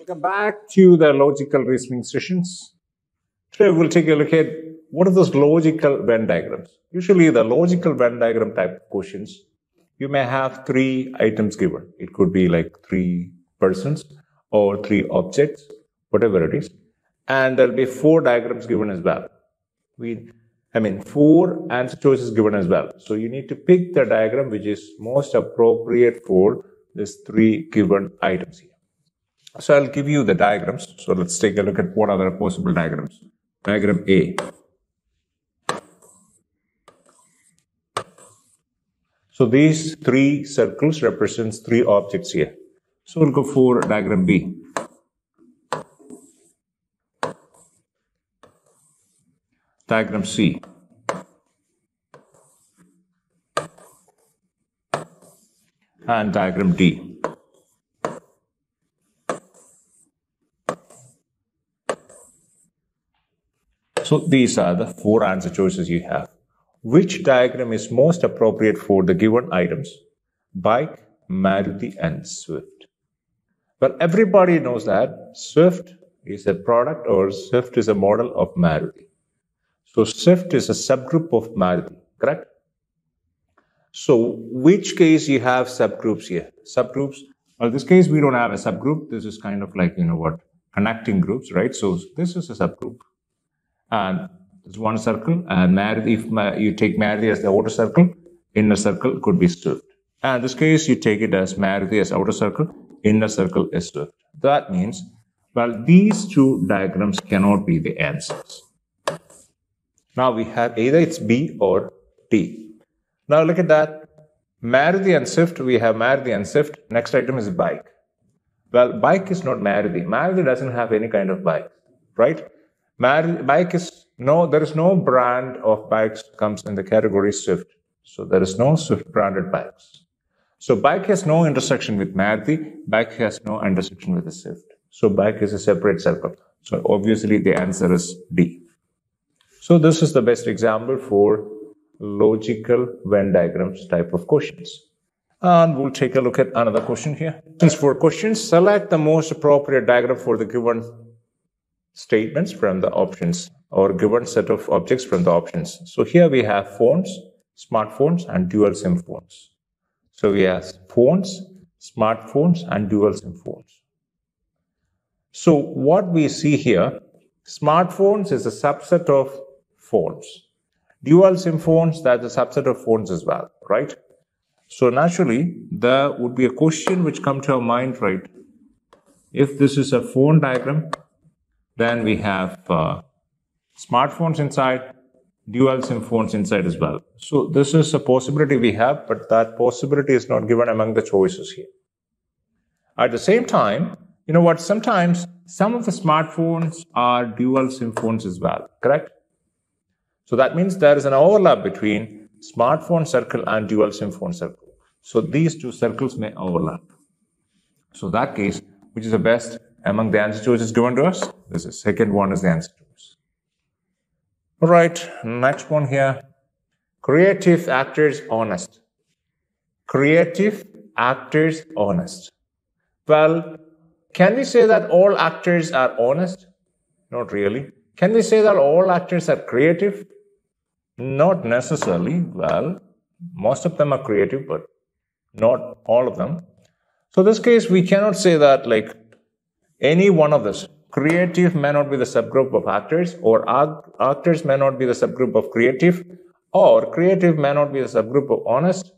Welcome back to the logical reasoning sessions. Today we'll take a look at what are those logical Venn diagrams. Usually the logical Venn diagram type of questions, you may have 3 items given. It could be like 3 persons or 3 objects, whatever it is. And there'll be 4 diagrams given as well. 4 answer choices given as well. So you need to pick the diagram which is most appropriate for these 3 given items here. So I'll give you the diagrams. So let's take a look at what are the possible diagrams. Diagram A. So these 3 circles represents 3 objects here. So we'll go for diagram B. Diagram C. And diagram D. So these are the 4 answer choices you have. Which diagram is most appropriate for the given items? Bike, Maruti and Swift. Well, everybody knows that Swift is a product or Swift is a model of Maruti. So Swift is a subgroup of Maruti, correct? So which case you have subgroups here? Subgroups, well, in this case we don't have a subgroup. This is kind of like, connecting groups, right? So this is a subgroup. And it's one circle, and Maruti, if you take Maruti as the outer circle, inner circle could be Swift. And in this case, you take it as Maruti as outer circle, inner circle is Swift. That means, well, these 2 diagrams cannot be the answers. Now we have either it's B or D. Now look at that. Maruti and Swift, we have Maruti and Swift. Next item is bike. Well, bike is not Maruti. Maruti doesn't have any kind of bike, right? Bike is there is no brand of bikes comes in the category Swift. So there is no Swift branded bikes. So bike has no intersection with Maruti. Bike has no intersection with the Swift. So bike is a separate circle. So obviously the answer is D. So this is the best example for logical Venn diagrams type of questions. And we'll take a look at another question here. Since for questions, select the most appropriate diagram for the given statements from the options or given set of objects from the options. So here we have phones, smartphones and dual SIM phones. So we have phones, smartphones and dual SIM phones. So what we see here, smartphones is a subset of phones. Dual SIM phones, that's a subset of phones as well, right? So naturally, there would be a question which comes to our mind, right? If this is a phone diagram, then we have smartphones inside, dual SIM phones inside as well. So this is a possibility we have, but that possibility is not given among the choices here. At the same time, sometimes some of the smartphones are dual SIM phones as well, correct? So that means there is an overlap between smartphone circle and dual SIM phone circle. So these 2 circles may overlap. So that case, which is the best among the answer choices given to us? This is second one is the answer choice. All right, next one here. Creative actors honest. Creative actors honest. Well, can we say that all actors are honest? Not really. Can we say that all actors are creative? Not necessarily. Well, most of them are creative, but not all of them. So in this case, we cannot say that like any one of this. Creative may not be the subgroup of actors, or actors may not be the subgroup of creative, or creative may not be the subgroup of honest,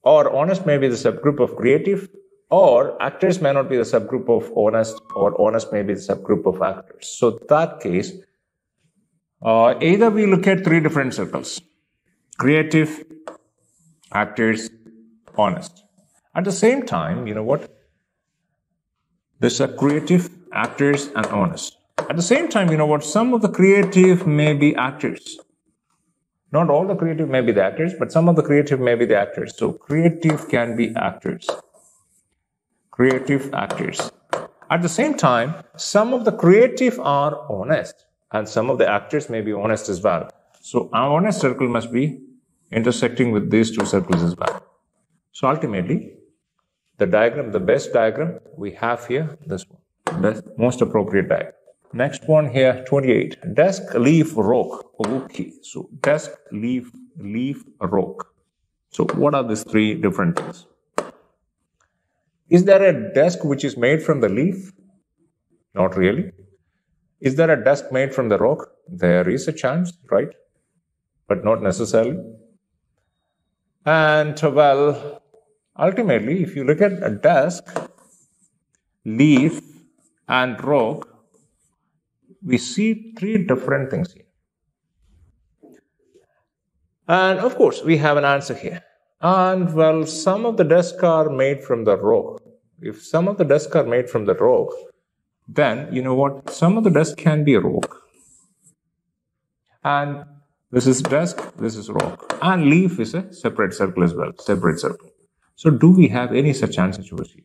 or honest may be the subgroup of creative, or actors may not be the subgroup of honest, or honest may be the subgroup of actors. So in that case, either we look at 3 different circles: creative, actors, honest. At the same time, there's a creative, actors, and honest. At the same time, some of the creative may be actors. Not all the creative may be the actors, but some of the creative may be the actors. So creative can be actors. Creative actors. At the same time, some of the creative are honest, and some of the actors may be honest as well. So our honest circle must be intersecting with these 2 circles as well. So ultimately, the best diagram we have here, this one. most appropriate diagram. Next one here, 28. Desk, leaf, rock. Okay, so desk, leaf, rock. So what are these three different things? Is there a desk which is made from the leaf? Not really. Is there a desk made from the rock? There is a chance, right? But not necessarily. And well, ultimately, if you look at a desk, leaf, and rock, we see three different things here. And of course, we have an answer here. And well, some of the desks are made from the rock. If some of the desks are made from the rock, then you know what? Some of the desks can be rock. And this is desk, this is rock. And leaf is a separate circle as well, separate circle. So do we have any such answer choice here?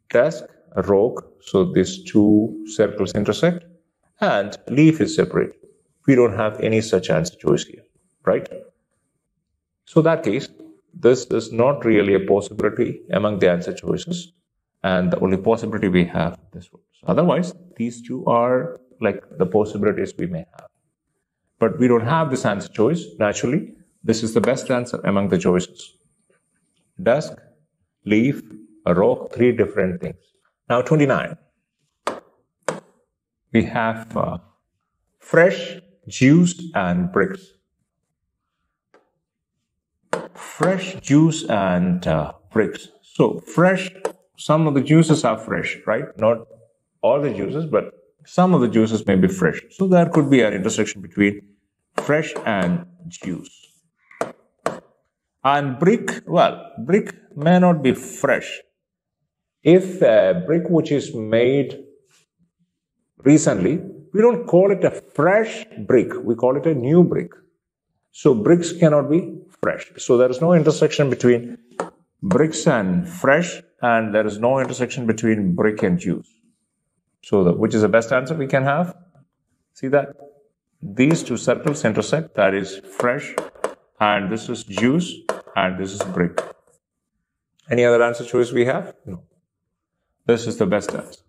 Desk, rock, so these two circles intersect, and leaf is separate. We don't have any such answer choice here, right? So in that case, this is not really a possibility among the answer choices, and the only possibility we have this one. So otherwise, these two are like the possibilities we may have. But we don't have this answer choice. Naturally, this is the best answer among the choices. Desk, leaf, a rock, three different things. Now 29. We have fresh, juice, and bricks. Fresh, juice, and bricks. So fresh, some of the juices are fresh, right? Not all the juices, but some of the juices may be fresh. So there could be an intersection between fresh and juice. And brick, well, brick may not be fresh. If a brick which is made recently, we don't call it a fresh brick. We call it a new brick. So bricks cannot be fresh. So there is no intersection between bricks and fresh, and there is no intersection between brick and juice. So which is the best answer we can have? See that? These two circles intersect, that is fresh, and this is juice, and this is brick. Any other answer choice we have? No. This is the best answer.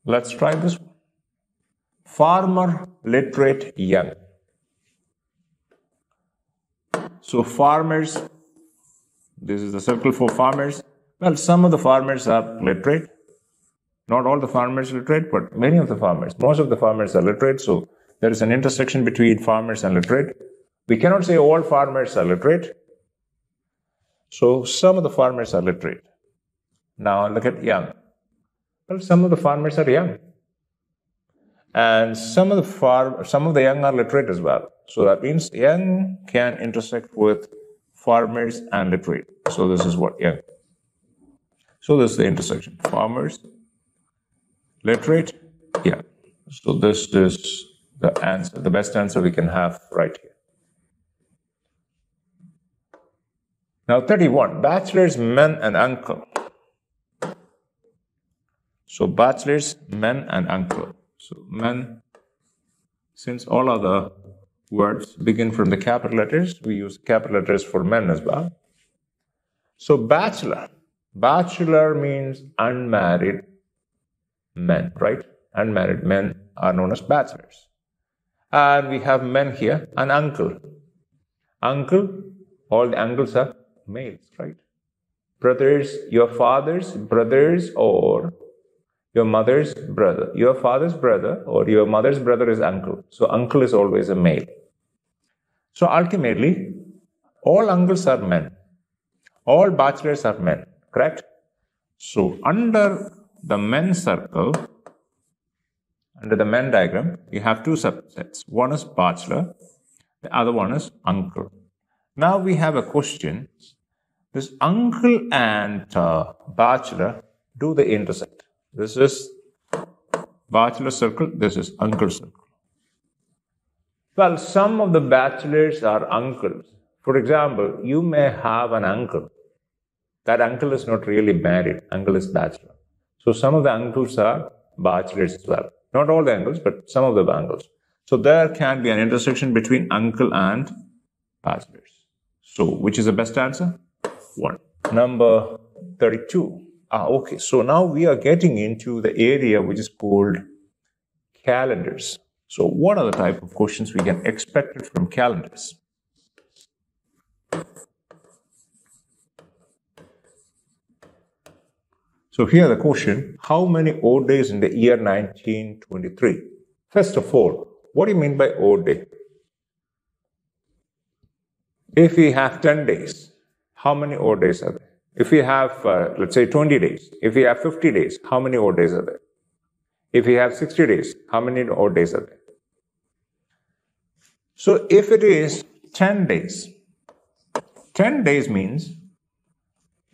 Let's try this one. Farmer, literate, young. So farmers, this is the circle for farmers. Well, some of the farmers are literate. Not all the farmers are literate, but many of the farmers, most of the farmers are literate. So there is an intersection between farmers and literate. We cannot say all farmers are literate. So some of the farmers are literate. Now look at young. Well, some of the farmers are young. And some of the young are literate as well. So that means young can intersect with farmers and literate. So this is what young. So this is the intersection. Farmers, literate, yeah. So this is the answer, the best answer we can have right here. Now 31, bachelors, men, and uncle. So bachelors, men, and uncle. So men, since all other words begin from the capital letters, we use capital letters for men as well. So bachelor. Bachelor means unmarried men, right? Unmarried men are known as bachelors. And we have men here, and uncle. Uncle, all the uncles are males, right? Brothers, your father's brothers, or your mother's brother. Your father's brother or your mother's brother is uncle. So uncle is always a male. So ultimately, all uncles are men. All bachelors are men, correct? So under the men circle, under the men diagram, you have two subsets. One is bachelor, the other one is uncle. Now we have a question. This uncle and bachelor, do they intersect? This is bachelor circle, this is uncle circle. Well, some of the bachelors are uncles. For example, you may have an uncle. That uncle is not really married, uncle is bachelor. So some of the uncles are bachelors as well. Not all the uncles, but some of the uncles. So there can be an intersection between uncle and bachelors. So which is the best answer? 1. number 32. Okay, so now we are getting into the area which is called calendars. So what are the type of questions we can expect from calendars? So here the question, how many odd days in the year 1923? First of all, what do you mean by odd day? If we have 10 days, how many odd days are there? If we have, let's say 20 days, if we have 50 days, how many odd days are there? If we have 60 days, how many odd days are there? So if it is 10 days, 10 days means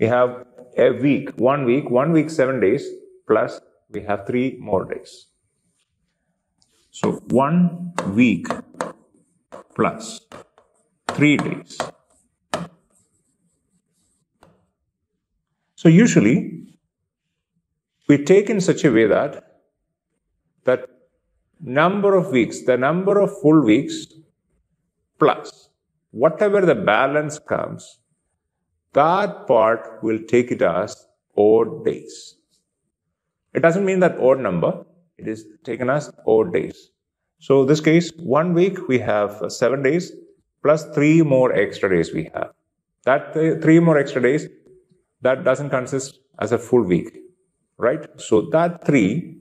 we have a week, 1 week, 7 days, plus we have 3 more days. So 1 week plus 3 days. So usually we take in such a way that number of weeks, the number of full weeks plus whatever the balance comes, that part will take it as odd days. It doesn't mean that odd number, it is taken as odd days. So in this case, 1 week we have 7 days plus 3 more extra days we have. That 3 more extra days, that doesn't consist as a full week, right? So that 3,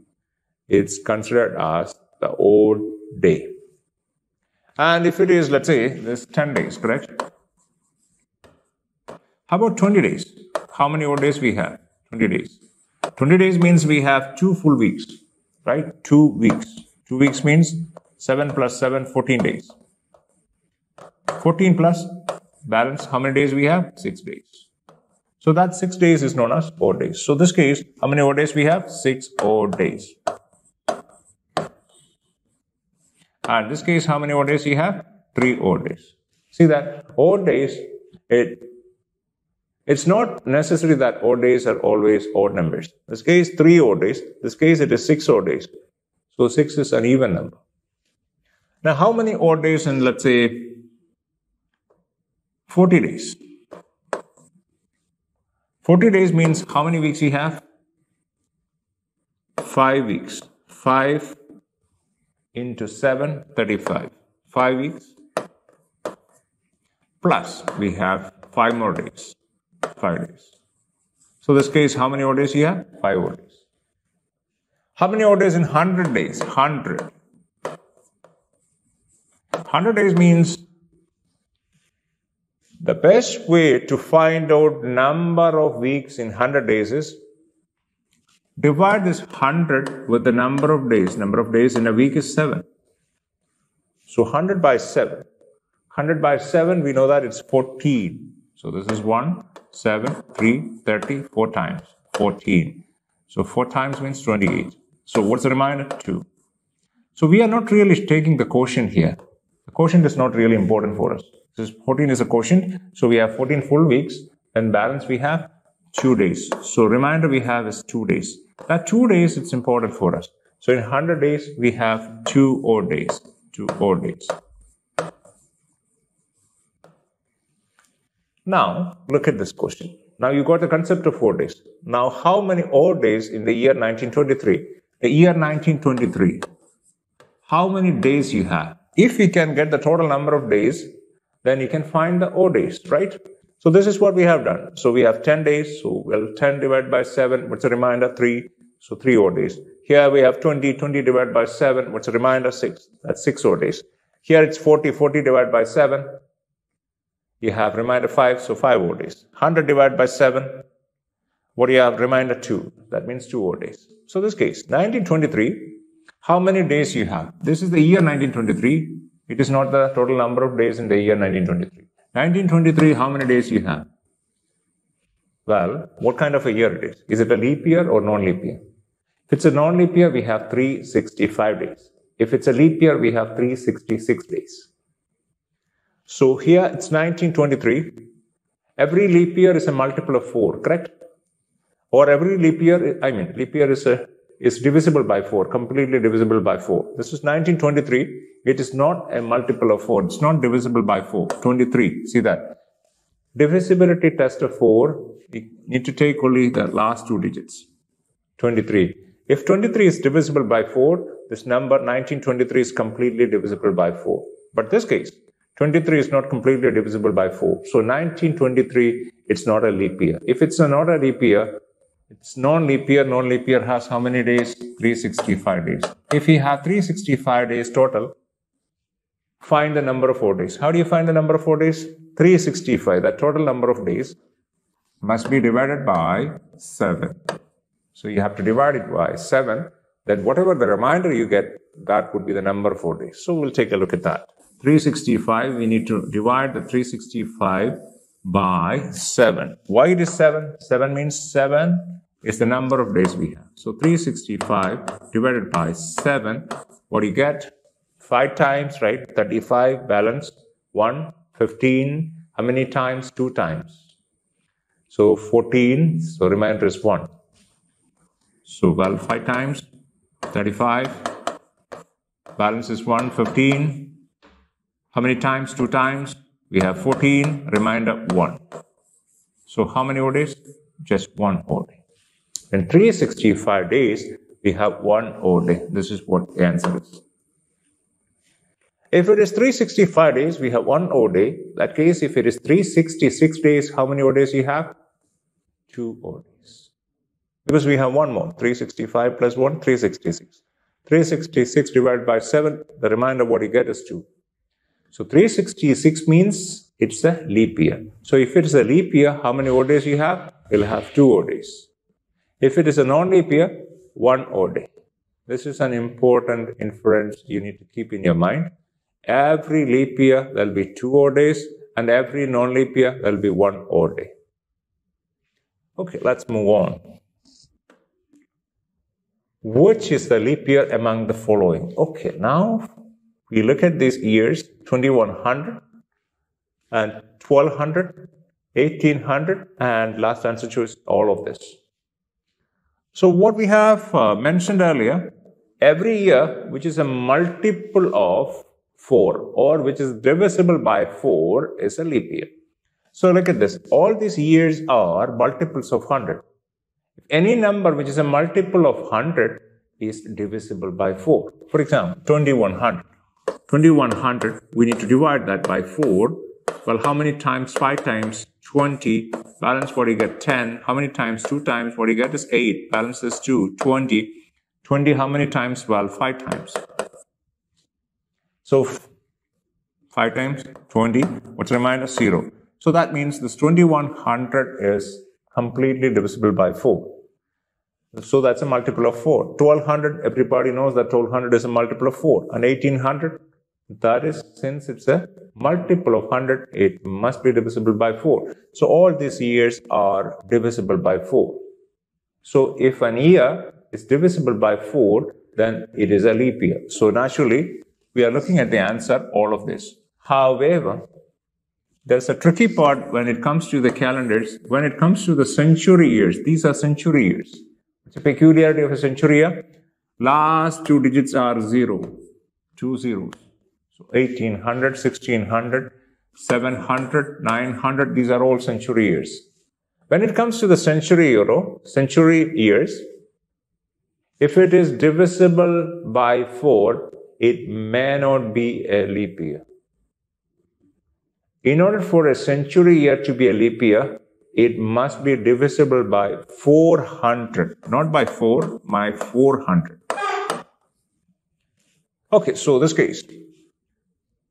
it's considered as the odd day. And if it is, let's say, this 10 days, correct? How about 20 days? How many odd days we have? 20 days. 20 days means we have 2 full weeks, right? 2 weeks. 2 weeks means 7 plus 7, 14 days. 14 plus balance, how many days we have? 6 days. So that 6 days is known as odd days. So this case, how many odd days we have? 6 odd days. And this case, how many odd days you have? 3 odd days. See that odd days, it's not necessary that odd days are always odd numbers. This case, 3 odd days. This case, it is 6 odd days. So 6 is an even number. Now, how many odd days in, let's say, 40 days? 40 days means how many weeks you have? 5 weeks. 5 into 7, 35. 5 weeks. Plus, we have 5 more days. 5 days. So this case, how many odd days you have? 5 odd days. How many odd days in 100 days? 100. 100 days means the best way to find out number of weeks in 100 days is divide this 100 with the number of days. Number of days in a week is 7. So 100 by 7. 100 by 7, we know that it's 14. So this is 1, 7, 3, 30, 4 times. 14. So 4 times means 28. So what's the remainder? 2. So we are not really taking the quotient here. The quotient is not really important for us. This 14 is a quotient. So we have 14 full weeks. Then balance we have 2 days. So remainder we have is 2 days. That 2 days, it's important for us. So in 100 days, we have 2 odd days. 2 odd days. Now, look at this question. Now, you got the concept of 4 days. Now, how many odd days in the year 1923? The year 1923, how many days you have? If you can get the total number of days, then you can find the odd days, right? So this is what we have done. So we have 10 days. So well, 10 divided by 7, what's the remainder? 3. So 3 odd days. Here we have 20. 20 divided by 7, what's the remainder? 6. That's 6 odd days. Here it's 40. 40 divided by 7. You have remainder 5. So 5 odd days. 100 divided by 7. What do you have? Remainder 2. That means 2 odd days. So this case, 1923, how many days you have? This is the year 1923. It is not the total number of days in the year 1923. 1923, how many days you have? Well, what kind of a year it is? Is it a leap year or non-leap year? If it's a non-leap year, we have 365 days. If it's a leap year, we have 366 days. So here it's 1923. Every leap year is a multiple of 4, correct? Or every leap year, leap year is divisible by 4, completely divisible by 4. This is 1923. It is not a multiple of 4. It's not divisible by 4. 23. See that? Divisibility test of 4 we need to take only the last two digits. 23. If 23 is divisible by 4, this number 1923 is completely divisible by 4. But this case, 23 is not completely divisible by 4. So 1923, it's not a leap year. If it's not a leap year, it's non-leap year. Non-leap year has how many days? 365 days. If we have 365 days total, find the number of 4 days. How do you find the number of 4 days? 365, the total number of days, must be divided by 7. So you have to divide it by 7. Then whatever the remainder you get, that would be the number of 4 days. So we'll take a look at that. 365, we need to divide the 365 by 7. Why it is 7? 7 means 7 is the number of days we have. So 365 divided by 7, what do you get? 5 times, right? 35, balance 1, 15. How many times? 2 times. So 14, so remainder is 1. So, well, 5 times, 35, balance is 1, 15. How many times? 2 times. We have 14, remainder 1. So, how many days? Just 1 day. In 365 days, we have 1 day. This is what the answer is. If it is 365 days, we have 1 day. That case, if it is 366 days, how many days you have? 2 days. Because we have one more. 365 plus 1, 366. 366 divided by 7, the remainder what you get is 2. So 366 means it's a leap year. So if it is a leap year, how many days you have? You'll have 2 days. If it is a non-leap year, 1 day. This is an important inference you need to keep in your mind. Every leap year, there will be 2 days, and every non-leap year, there will be 1 day. Okay, let's move on. Which is the leap year among the following? Okay, now we look at these years, 2100 and 1200, 1800, and last answer choose all of this. So what we have mentioned earlier, every year which is a multiple of 4 or which is divisible by 4 is a leap year. So look at this. All these years are multiples of 100. Any number which is a multiple of 100 is divisible by 4. For example, 2100. 2100, we need to divide that by 4. Well, how many times? 5 times 20. Balance what you get? 10. How many times? 2 times. What you get is 8. Balance is 2. 20. 20, how many times? Well, 5 times. So 5 times 20. What's the remainder? 0. So that means this 2100 is completely divisible by 4. So that's a multiple of 4. 1200, everybody knows that 1200 is a multiple of 4. And 1800, that is, since it's a multiple of 100, it must be divisible by 4. So all these years are divisible by 4. So if an year is divisible by 4, then it is a leap year. So naturally, we are looking at the answer, all of this. However, there's a tricky part when it comes to the calendars. When it comes to the century years, these are century years. It's a peculiarity of a century year. Last 2 digits are 0, 2 zeros. So 1800, 1600, 700, 900, these are all century years. When it comes to the century years, if it is divisible by 4, it may not be a leap year. In order for a century year to be a leap year, it must be divisible by 400. Not by 4, by 400. Okay, so this case,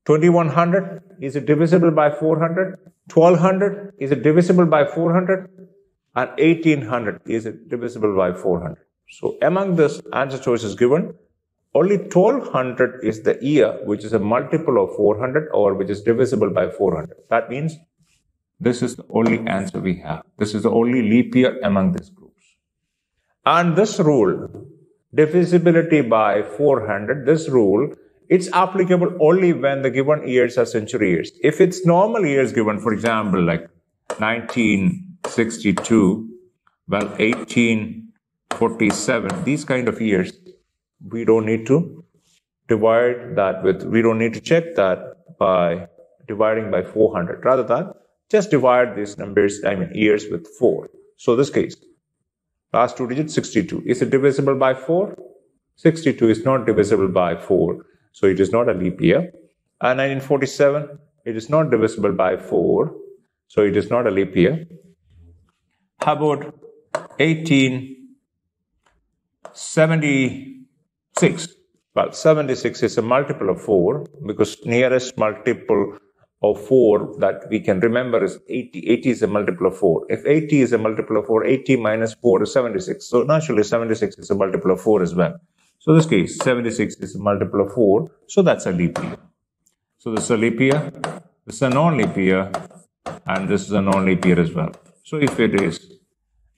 2100, is it divisible by 400? 1200, is it divisible by 400? And 1800, is it divisible by 400? So among this answer choices given, only 1200 is the year which is a multiple of 400 or which is divisible by 400. That means this is the only answer we have. This is the only leap year among these groups. And this rule, divisibility by 400, this rule, it's applicable only when the given years are century years. If it's normal years given, for example, like 1962, well, 1847, these kind of years, we don't need to divide that with, we don't need to check that by dividing by 400. Rather than just divide these numbers, years with 4. So this case, last 2 digits 62. Is it divisible by 4? 62 is not divisible by 4, so it is not a leap year. And 1947, it is not divisible by 4, so it is not a leap year. How about 1876? Well, 76 is a multiple of 4 because nearest multiple of 4 that we can remember is 80. 80 is a multiple of 4. If 80 is a multiple of 4, 80 minus 4 is 76. So naturally 76 is a multiple of 4 as well. So in this case, 76 is a multiple of 4. So that's a leap year. So this is a leap year, this is a non-leap year, and this is a non-leap year as well. So if it is,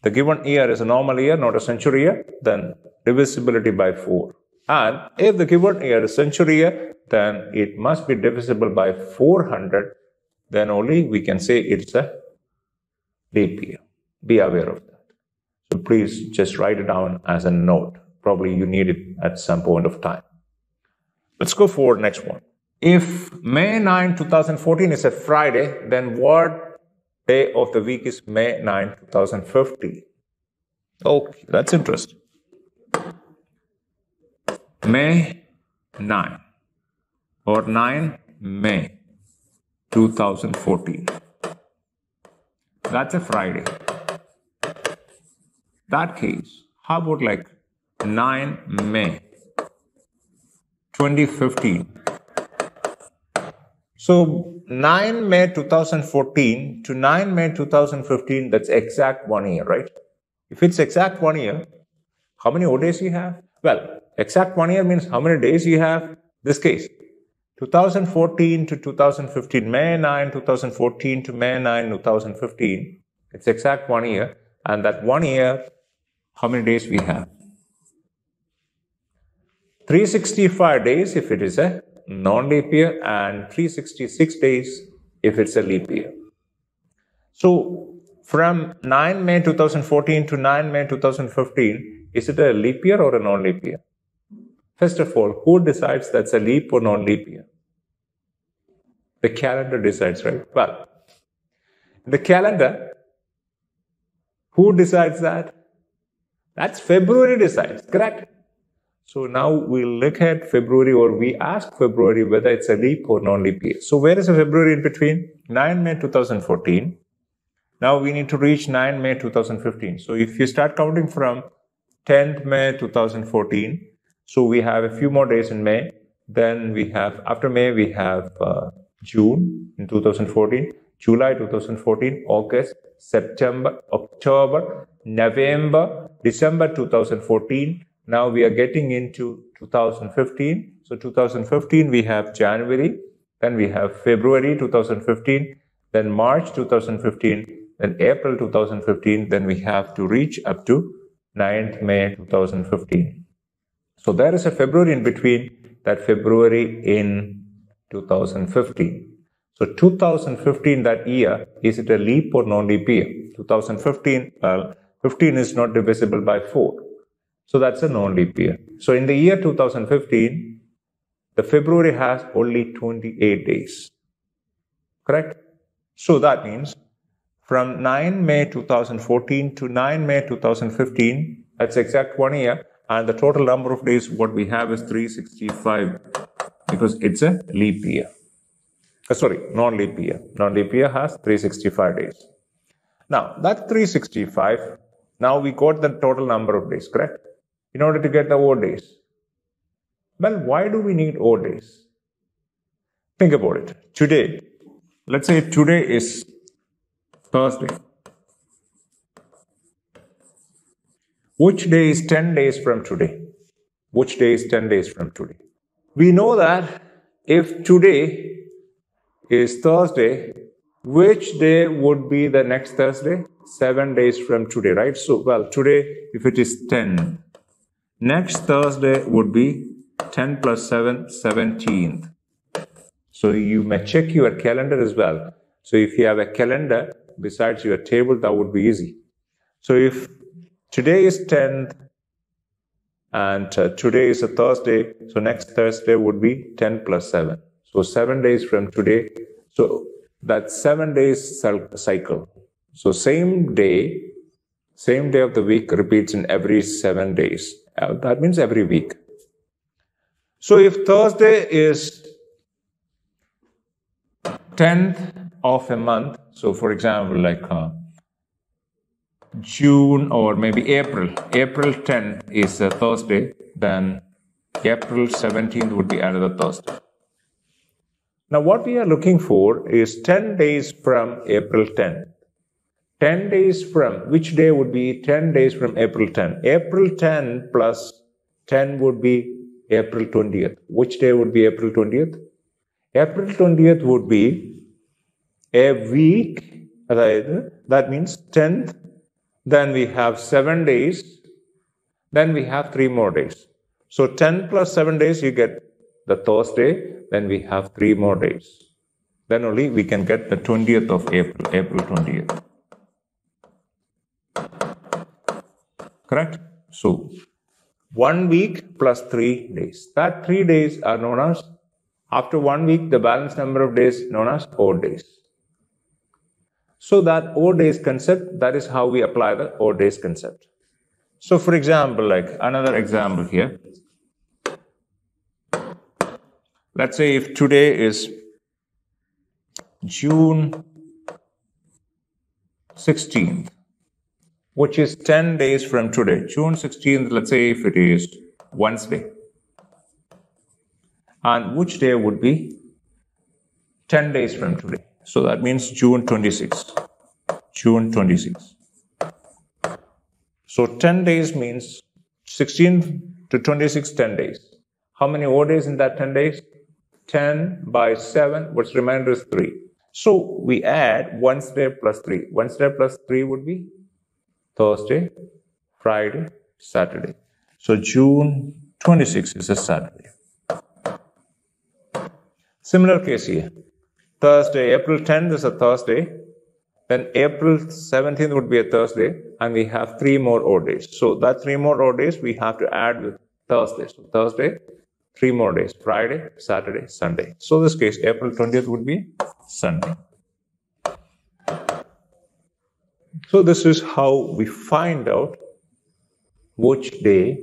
the given year is a normal year, not a century year, then divisibility by 4. And if the given year is century year, then it must be divisible by 400. Then only we can say it's a leap year. Be aware of that. So please just write it down as a note. Probably you need it at some point of time. Let's go for next one. If May 9, 2014 is a Friday, then what day of the week is May 9, 2015? Okay, that's interesting. May 9 or 9 May 2014. That's a Friday. That case, how about like 9 May 2015? So 9 May 2014 to 9 May 2015, that's exact 1 year, right? If it's exact 1 year, how many odd days you have? Well, exact 1 year means how many days you have? This case, 2014 to 2015, May 9, 2014 to May 9, 2015, it's exact 1 year. And that 1 year, how many days we have? 365 days if it is a non-leap year and 366 days if it's a leap year. So from 9 May 2014 to 9 May 2015, is it a leap year or a non-leap year? First of all, who decides that's a leap or non-leap year? The calendar decides, right? Well, the calendar, who decides that? That's February decides, correct? So now we'll look at February, or we ask February whether it's a leap or non-leap year. So where is the February in between? 9 May 2014. Now we need to reach 9 May 2015. So if you start counting from 10th May 2014, so we have a few more days in May. Then we have, after May, we have June in 2014, July 2014, August, September, October, November, December 2014. Now we are getting into 2015. So 2015, we have January, then we have February 2015, then March 2015, then April 2015, then we have to reach up to 9th May 2015. So there is a February in between, that February in 2015. So 2015, that year, is it a leap or non-leap year? 2015, 15 is not divisible by 4. So that's a non-leap year. So in the year 2015, the February has only 28 days. Correct? So that means from 9 May 2014 to 9 May 2015, that's exact 1 year. And the total number of days what we have is 365 because it's a leap year. Sorry, non-leap year. Non-leap year has 365 days. Now, that 365, now we got the total number of days, correct? In order to get the odd days. Well, why do we need odd days? Think about it. Today, let's say today is Thursday. Which day is 10 days from today? Which day is 10 days from today? We know that if today is Thursday, which day would be the next Thursday? 7 days from today, right? So, well, today, if it is 10, next Thursday would be 10 plus 7, 17th. So you may check your calendar as well. So if you have a calendar besides your table, that would be easy. So if today is 10th and today is a Thursday, so next Thursday would be 10 plus 7. So 7 days from today. So that 7 days cycle. So same day of the week repeats in every 7 days. That means every week. So if Thursday is 10th of a month, so for example, like June or maybe April 10th is a Thursday, then April 17th would be another Thursday. Now what we are looking for is 10 days from April 10th. 10 days from, which day would be 10 days from April 10? April 10 plus 10 would be April 20th. Which day would be April 20th? April 20th would be a week, that means 10th, then we have 7 days, then we have 3 more days. So 10 plus 7 days, you get the Thursday, then we have 3 more days. Then only we can get the 20th of April, April 20th. Correct? So 1 week plus 3 days. That 3 days are known as, after 1 week, the balance number of days known as odd days. So that odd days concept, that is how we apply the odd days concept. So for example, like another example here. Let's say if today is June 16th, which is 10 days from today. June 16th, let's say if it is Wednesday. And which day would be 10 days from today? So that means June 26th. June 26th. So 10 days means 16 to 26, 10 days. How many odd days in that 10 days? 10 by 7, what's remainder is 3. So we add Wednesday plus 3. Wednesday plus 3 would be Thursday, Friday, Saturday. So June 26 is a Saturday. Similar case here. Thursday, April 10th is a Thursday. Then April 17th would be a Thursday. And we have 3 more odd days. So that 3 more odd days we have to add with Thursday. So Thursday, 3 more days. Friday, Saturday, Sunday. So this case, April 20th would be Sunday. So this is how we find out which day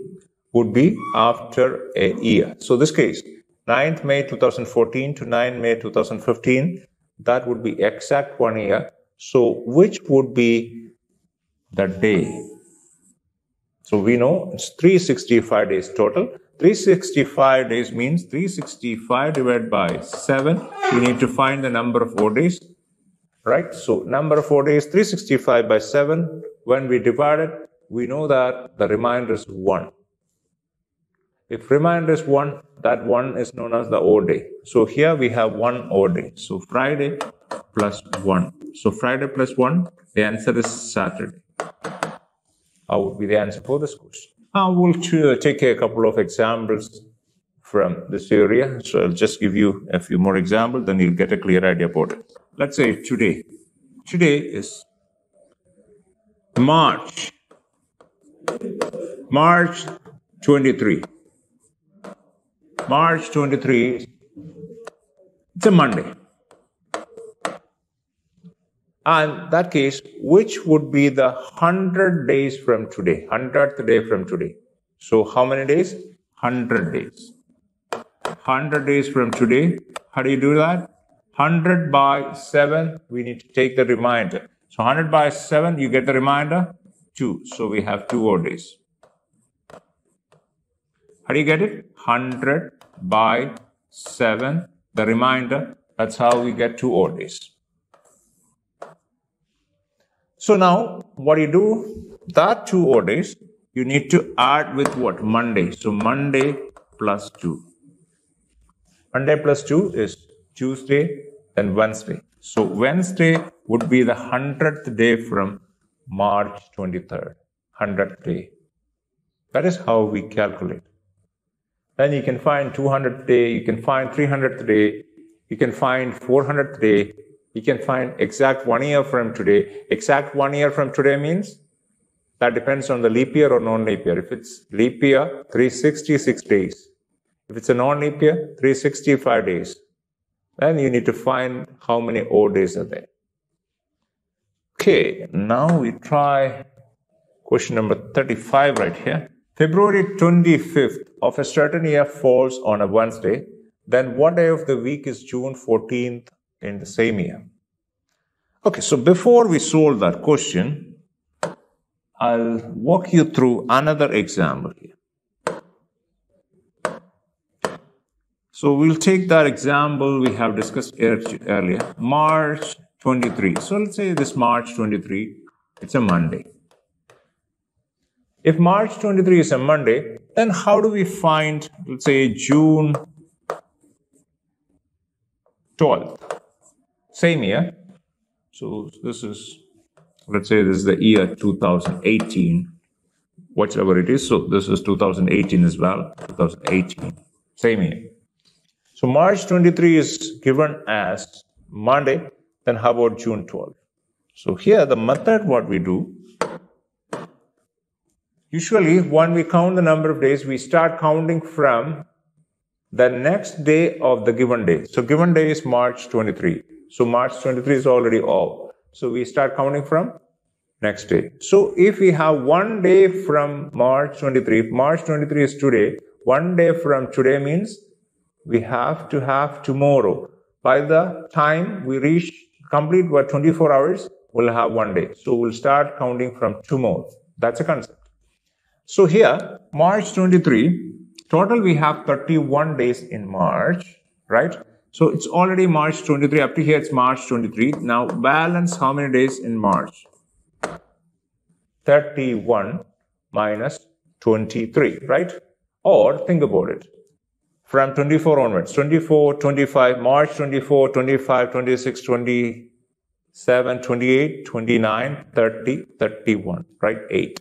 would be after a year. So this case, 9th May 2014 to 9th May 2015, that would be exact 1 year. So which would be the day? So we know it's 365 days total. 365 days means 365 divided by 7. We need to find the number of odd days. Right? So number of odd days, 365 by 7. When we divide it, we know that the remainder is 1. If remainder is 1, that 1 is known as the odd day. So here we have 1 odd day. So Friday plus 1. So Friday plus 1, the answer is Saturday. How would be the answer for this question? We'll take a couple of examples from this area. So I'll just give you a few more examples, then you'll get a clear idea about it. Let's say today. Today is March 23. March 23, it's a Monday. And that case, which would be the 100 days from today? 100th day from today. So how many days? 100 days. 100 days from today. How do you do that? 100 by 7, we need to take the remainder. So 100 by 7, you get the remainder? 2. So we have 2 odd days. How do you get it? 100 by 7, the remainder. That's how we get 2 odd days. So now, what do you do? That 2 odd days, you need to add with what? Monday. So Monday plus 2. Monday plus 2 is Tuesday, then Wednesday. So Wednesday would be the 100th day from March 23rd. 100th day. That is how we calculate. Then you can find 200th day, you can find 300th day, you can find 400th day, you can find exact 1 year from today. Exact 1 year from today means that depends on the leap year or non-leap year. If it's leap year, 366 days. If it's a non-leap year, 365 days. Then you need to find how many odd days are there. Okay, now we try question number 35 right here. February 25th of a certain year falls on a Wednesday. Then what day of the week is June 14th in the same year? Okay, so before we solve that question, I'll walk you through another example here. So we'll take that example we have discussed earlier, March 23. So let's say this March 23, it's a Monday. If March 23 is a Monday, then how do we find, let's say, June 12th? Same year. So this is, let's say this is the year 2018, whatever it is. So this is 2018 as well, 2018, same year. So March 23 is given as Monday, then how about June 12th? So here the method what we do, usually when we count the number of days, we start counting from the next day of the given day. So given day is March 23. So March 23 is already off. So we start counting from next day. So if we have one day from March 23, if March 23 is today, one day from today means we have to have tomorrow. By the time we reach complete 24 hours, we'll have one day. So we'll start counting from tomorrow. That's a concept. So here, March 23, total we have 31 days in March, right? So it's already March 23, up to here it's March 23. Now balance how many days in March? 31 minus 23, right? Or think about it. From 24 onwards, 24, 25, March 24, 25, 26, 27, 28, 29, 30, 31, right? 8.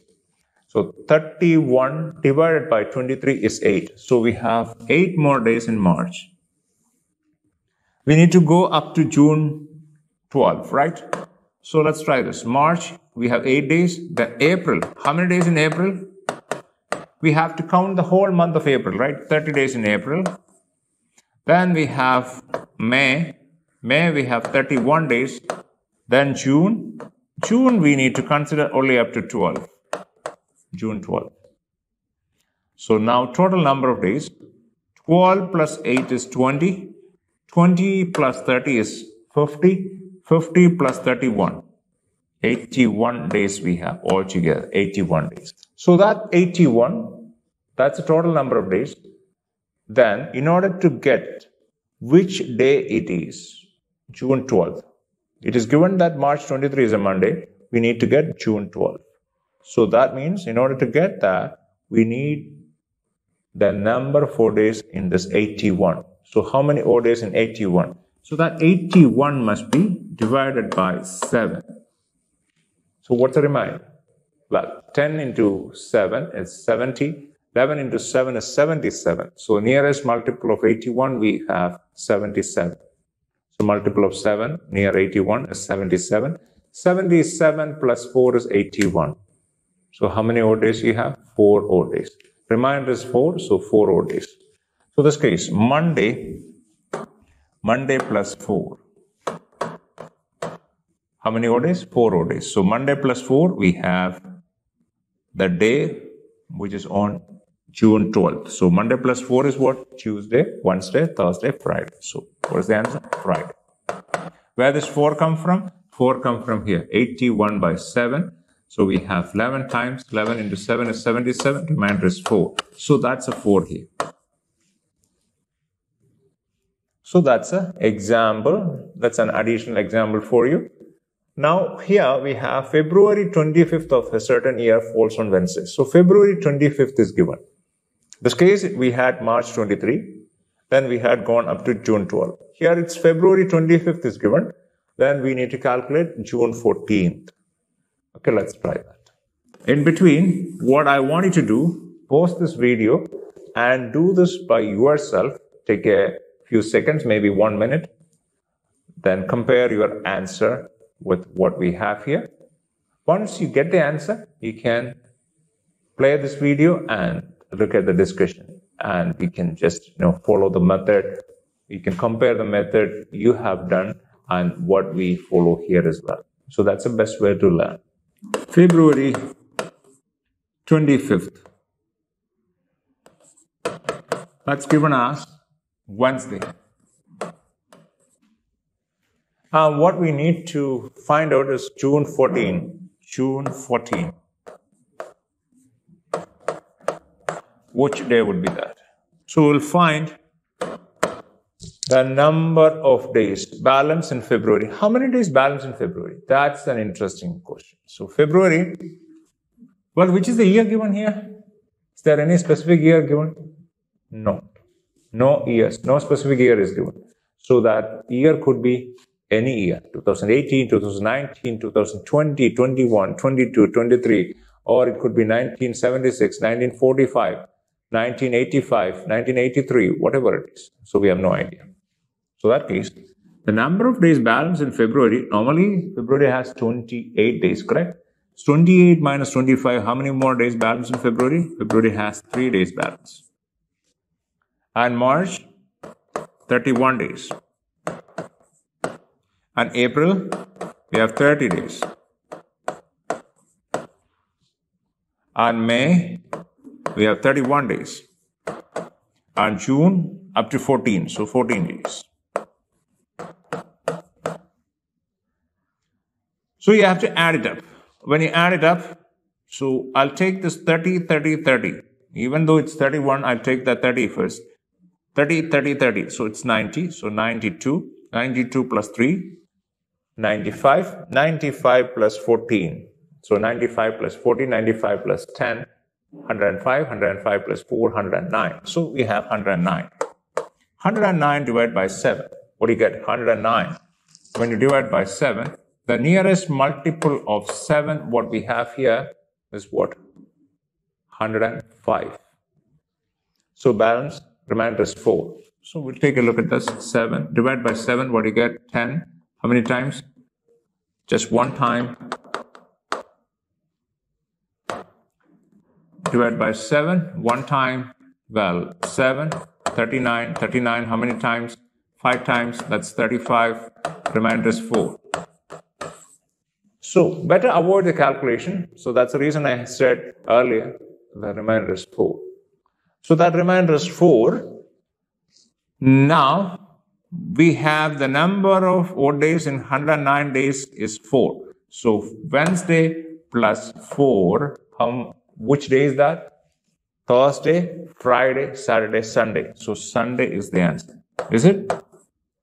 So 31 divided by 23 is 8. So we have 8 more days in March. We need to go up to June 12, right? So let's try this. March, we have 8 days. Then April, how many days in April? We have to count the whole month of April, right? 30 days in April. Then we have May. May, we have 31 days. Then June. June, we need to consider only up to 12. June 12. So now total number of days. 12 plus 8 is 20. 20 plus 30 is 50. 50 plus 31. 81 days we have altogether. 81 days. So that 81, that's the total number of days. Then in order to get which day it is, June 12th. It is given that March 23 is a Monday. We need to get June 12th. So that means in order to get that, we need the number of 4 days in this 81. So how many odd days in 81? So that 81 must be divided by 7. So what's the remainder? Well, 10 into 7 is 70. 11 into 7 is 77. So nearest multiple of 81, we have 77. So multiple of 7 near 81 is 77. 77 plus 4 is 81. So how many odd days you have? 4 odd days. Remainder is 4, so 4 odd days. So this case, Monday plus 4. How many odd days? 4 odd days. So Monday plus 4, we have the day which is on June 12th. So Monday plus 4 is what? Tuesday, Wednesday, Thursday, Friday. So what is the answer? Friday. Where does 4 come from? 4 come from here. 81 by 7. So we have 11 times 11 into 7 is 77. Remainder is 4. So that's a 4 here. So that's an example. That's an additional example for you. Now here we have February 25th of a certain year falls on Wednesday. So February 25th is given. This case we had March 23. Then we had gone up to June 12. Here it's February 25th is given. Then we need to calculate June 14th. Okay, let's try that. In between, what I want you to do, pause this video and do this by yourself. Take a few seconds, maybe 1 minute. Then compare your answer with what we have here. Once you get the answer, you can play this video and look at the discussion. And we can just follow the method You can compare the method you have done and what we follow here as well. So that's the best way to learn. February 25th. That's given as Wednesday. What we need to find out is June 14. June 14. Which day would be that? So we'll find the number of days balance in February. How many days balance in February? That's an interesting question. So February, well, which is the year given here? Is there any specific year given? No. No years. No specific year is given. So that year could be any year. 2018, 2019, 2020, 21, 22, 23. Or it could be 1976, 1945, 1985, 1983, whatever it is. So we have no idea. So that case, the number of days balance in February, normally February has 28 days, correct? So 28 minus 25, how many more days balance in February? February has 3 days balance. And March, 31 days. And April, we have 30 days. And May, we have 31 days. And June, up to 14, so 14 days. So you have to add it up. When you add it up, so I'll take this 30, 30, 30. Even though it's 31, I'll take that 30 first. 30, 30, 30. So it's 90. So 92. 92 plus 3. 95. 95 plus 14. So 95 plus 14. 95 plus 10. 105. 105 plus 4. 109. So we have 109. 109 divided by 7. What do you get? 109. When you divide by 7, the nearest multiple of 7, what we have here is what? 105. So balance, remainder is 4. So we'll take a look at this. 7. Divide by 7, what do you get? 10. How many times? Just one time. Divide by 7, one time. Well, 7. 39. 39, how many times? 5 times. That's 35. Remainder is 4. So better avoid the calculation. So that's the reason I said earlier the remainder is 4. So that remainder is 4. Now we have the number of odd days in 109 days is 4. So Wednesday plus 4, which day is that? Thursday, Friday, Saturday, Sunday. So Sunday is the answer. Is it?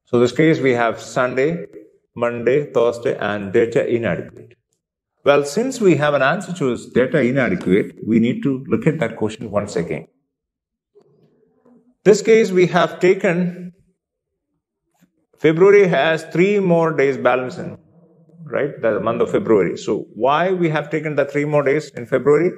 So in this case we have Sunday, Monday, Thursday, and data inadequate. Well, since we have an answer to this data inadequate, we need to look at that question once again. This case, we have taken February has 3 more days balance in, right? The month of February. So why we have taken the 3 more days in February?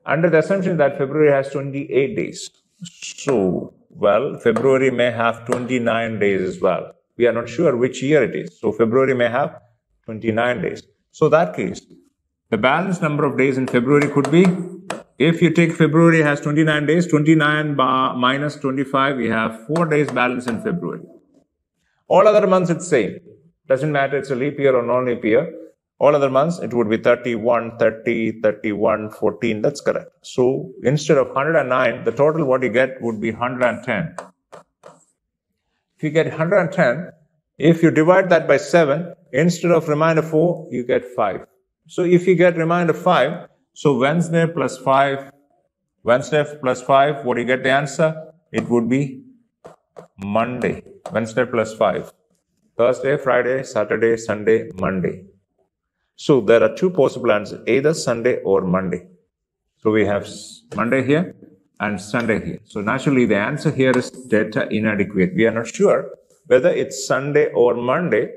Under the assumption that February has 28 days. So, well, February may have 29 days as well. We are not sure which year it is. So February may have 29 days. So that case, the balance number of days in February could be, if you take February has 29 days, 29 minus 25, we have 4 days balance in February. All other months it's same. Doesn't matter it's a leap year or non-leap year. All other months it would be 31, 30, 31, 14. That's correct. So instead of 109, the total what you get would be 110. If you get 110, if you divide that by 7, instead of remainder 4, you get 5. So if you get remainder 5, so Wednesday plus 5, what do you get the answer? It would be Monday. Wednesday plus 5. Thursday, Friday, Saturday, Sunday, Monday. So there are 2 possible answers, either Sunday or Monday. So we have Monday here and Sunday here. So naturally the answer here is data inadequate. We are not sure whether it's Sunday or Monday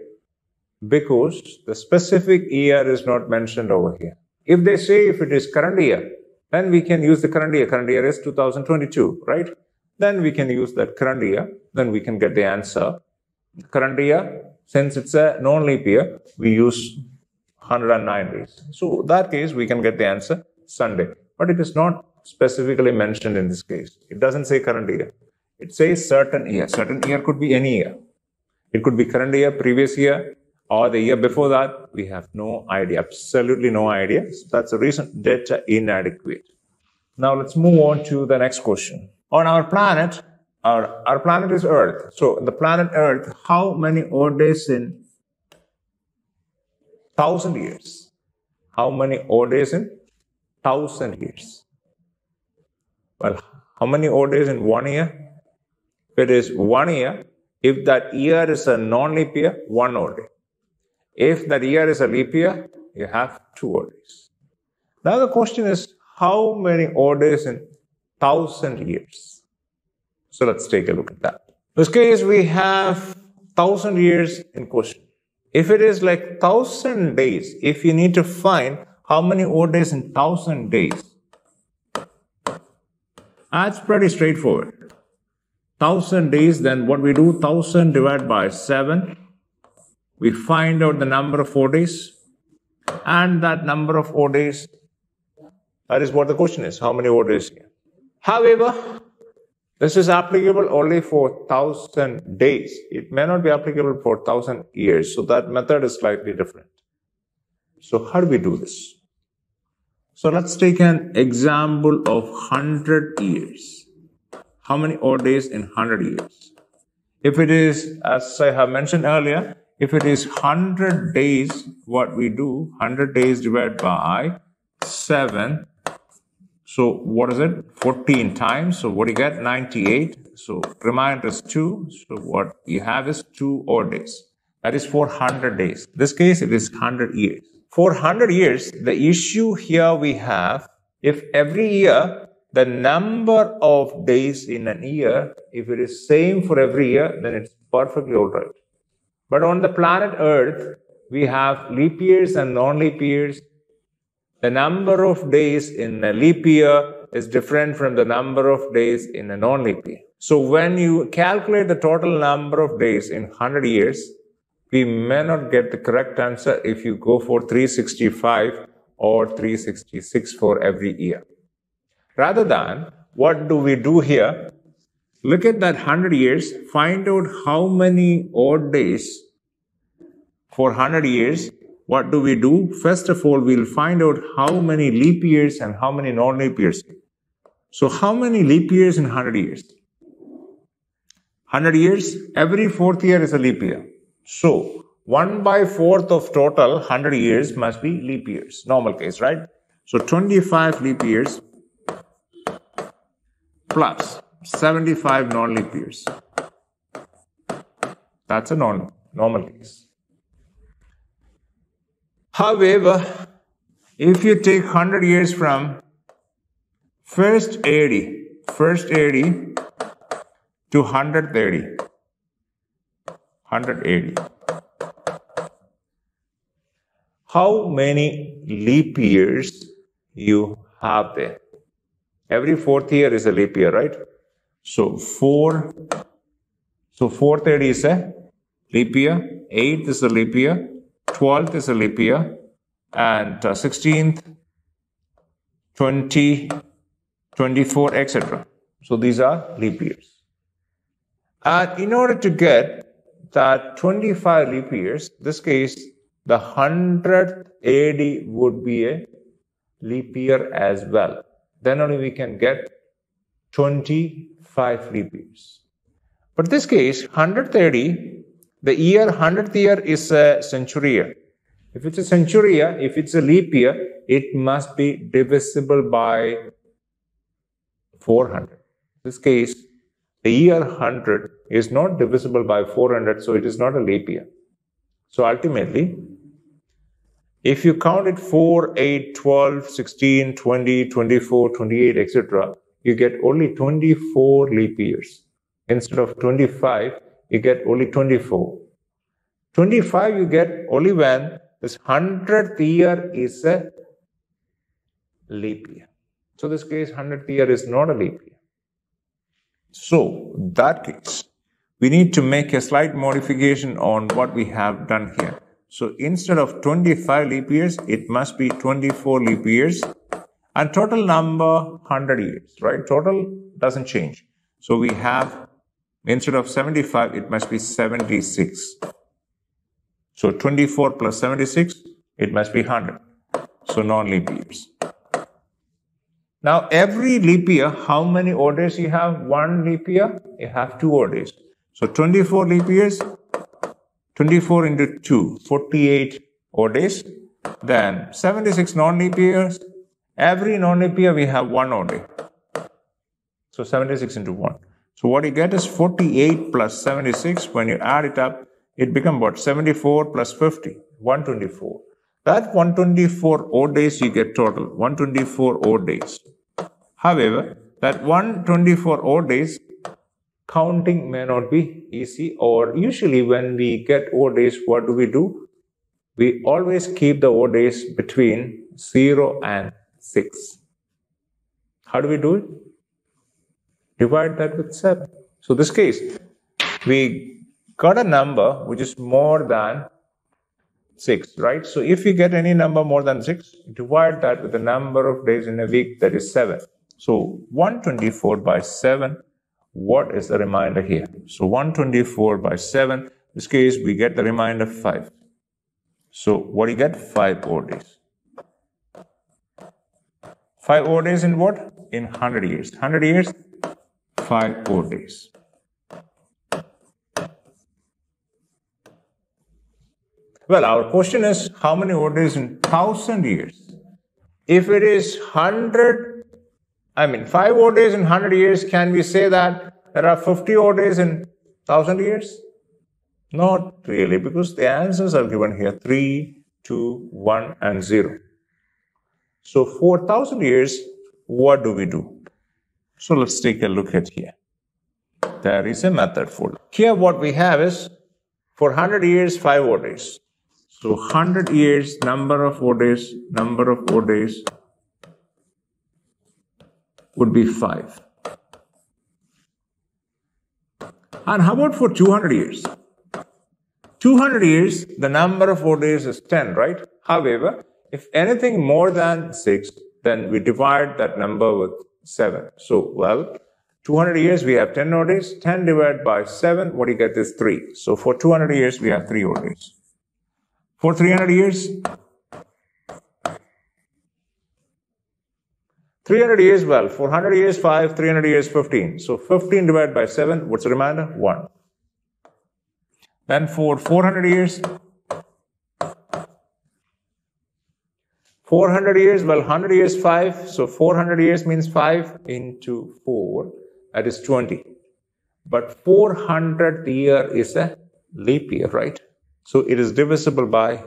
because the specific year is not mentioned over here. If they say if it is current year, then we can use the current year. Current year is 2022, right? Then we can use that current year. Then we can get the answer. Current year, since it's a non-leap year, we use 109 days. So in that case, we can get the answer Sunday. But it is not specifically mentioned in this case. It doesn't say current year. It says certain year. Certain year could be any year. It could be current year, previous year, or the year before that. We have no idea, absolutely no idea. So that's the reason data inadequate. Now let's move on to the next question. On our planet, our planet is Earth. So the planet Earth, how many odd days in 1,000 years? How many odd days in 1,000 years? Well, how many odd days in 1 year? If it is 1 year, if that year is a non-leap year, 1 odd day. If that year is a leap year, you have 2 odd days. Now the question is, how many odd days in 1,000 years? So let's take a look at that. In this case, we have 1,000 years in question. If it is like 1,000 days, if you need to find how many odd days in 1,000 days, that's pretty straightforward. 1,000 days, then what we do, 1,000 divided by 7. We find out the number of odd days. And that number of odd days, that is what the question is. How many odd days here? However, this is applicable only for 1,000 days. It may not be applicable for 1,000 years. So that method is slightly different. So how do we do this? So let's take an example of 100 years. How many odd days in 100 years? If it is, as I have mentioned earlier, if it is 100 days, what we do, 100 days divided by 7. So what is it? 14 times. So what do you get? 98. So remainder is 2. So what you have is 2 odd days. That is for 100 days. In this case, it is 100 years. For 100 years, the issue here we have, if every year, the number of days in an year, if it is same for every year, then it's perfectly all right. But on the planet Earth, we have leap years and non-leap years. The number of days in a leap year is different from the number of days in a non-leap year. So when you calculate the total number of days in 100 years, we may not get the correct answer if you go for 365 or 366 for every year. Rather than, what do we do here? Look at that 100 years, find out how many odd days for 100 years. What do we do? First of all, we'll find out how many leap years and how many non-leap years. So how many leap years in 100 years? 100 years, every 4th year is a leap year. So 1/4 of total 100 years must be leap years, normal case, right? So 25 leap years plus 75 non-leap years. That's a normal case. However, if you take 100 years from first AD to 100 AD, how many leap years you have there? Every 4th year is a leap year, right? So 4th AD is a leap year, 8th is a leap year, 12th is a leap year, and 16th, 20, 24, etc. So these are leap years. And in order to get that 25 leap years, in this case, the 100th AD would be a leap year as well. Then only we can get 25 leap years. But in this case, 100th AD, the 100th year is a century year. If it's a century year, if it's a leap year, it must be divisible by 400. In this case, the year 100 is not divisible by 400, so it is not a leap year. So ultimately, if you count it 4, 8, 12, 16, 20, 24, 28, etc., you get only 24 leap years. Instead of 25, you get only 24. 25 you get only when this 100th year is a leap year. So this case, 100th year is not a leap year. So in that case, we need to make a slight modification on what we have done here. So instead of 25 leap years, it must be 24 leap years. And total number, 100 years, right? Total doesn't change. So we have Instead of 75, it must be 76. So 24 plus 76, it must be 100. So non-leap years. Now, every leap year, how many odd days you have? One leap year, you have 2 odd days. So 24 leap years, 24 into 2, 48 odd days. Then 76 non-leap years. Every non-leap year, we have 1 odd day. So 76 into 1. So what you get is 48 plus 76. When you add it up, it becomes what? 74 plus 50, 124. That 124 odd days you get total, 124 odd days. However, that 124 odd days, counting may not be easy, or usually when we get odd days, what do? We always keep the odd days between 0 and 6. How do we do it? Divide that with 7. So this case, we got a number which is more than 6, right? So if you get any number more than 6, divide that with the number of days in a week, that is 7. So 124 by 7, what is the remainder here? So 124 by 7, in this case, we get the remainder 5. So what do you get? 5 odd days. 5 odd days in what? In 100 years. 100 years, 5 odd days. Well, our question is, how many odd days in 1,000 years? If it is 5 odd days in 100 years, can we say that there are 50 odd days in 1,000 years? Not really, because the answers are given here, 3, 2, 1, and 0. So for 1,000 years, what do? So let's take a look at here. There is a method for it. Here what we have is, for 100 years, 5 odd days. So 100 years, number of odd days would be 5. And how about for 200 years? 200 years, the number of odd days is 10, right? However, if anything more than 6, then we divide that number with 7. So, 200 years, we have 10 odd days. 10 divided by 7, what do you get is 3. So, for 200 years, we have 3 odd days. For 300 years, 300 years, for 100 years, 5, 300 years, 15. So, 15 divided by 7, what's the remainder? 1. Then for 400 years, 400 years, 100 years, 5. So 400 years means 5 into 4, that is 20. But 400th year is a leap year, right? So it is divisible by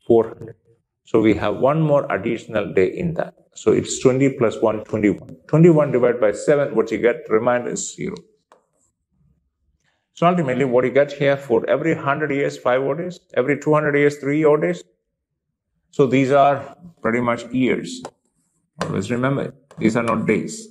400. So we have one more additional day in that. So it's 20 plus 1, 21. 21 divided by 7, what you get, remainder is 0. So ultimately, what you get here, for every 100 years, 5 odd days, every 200 years, 3 odd days. So these are pretty much years. Always remember, these are not days.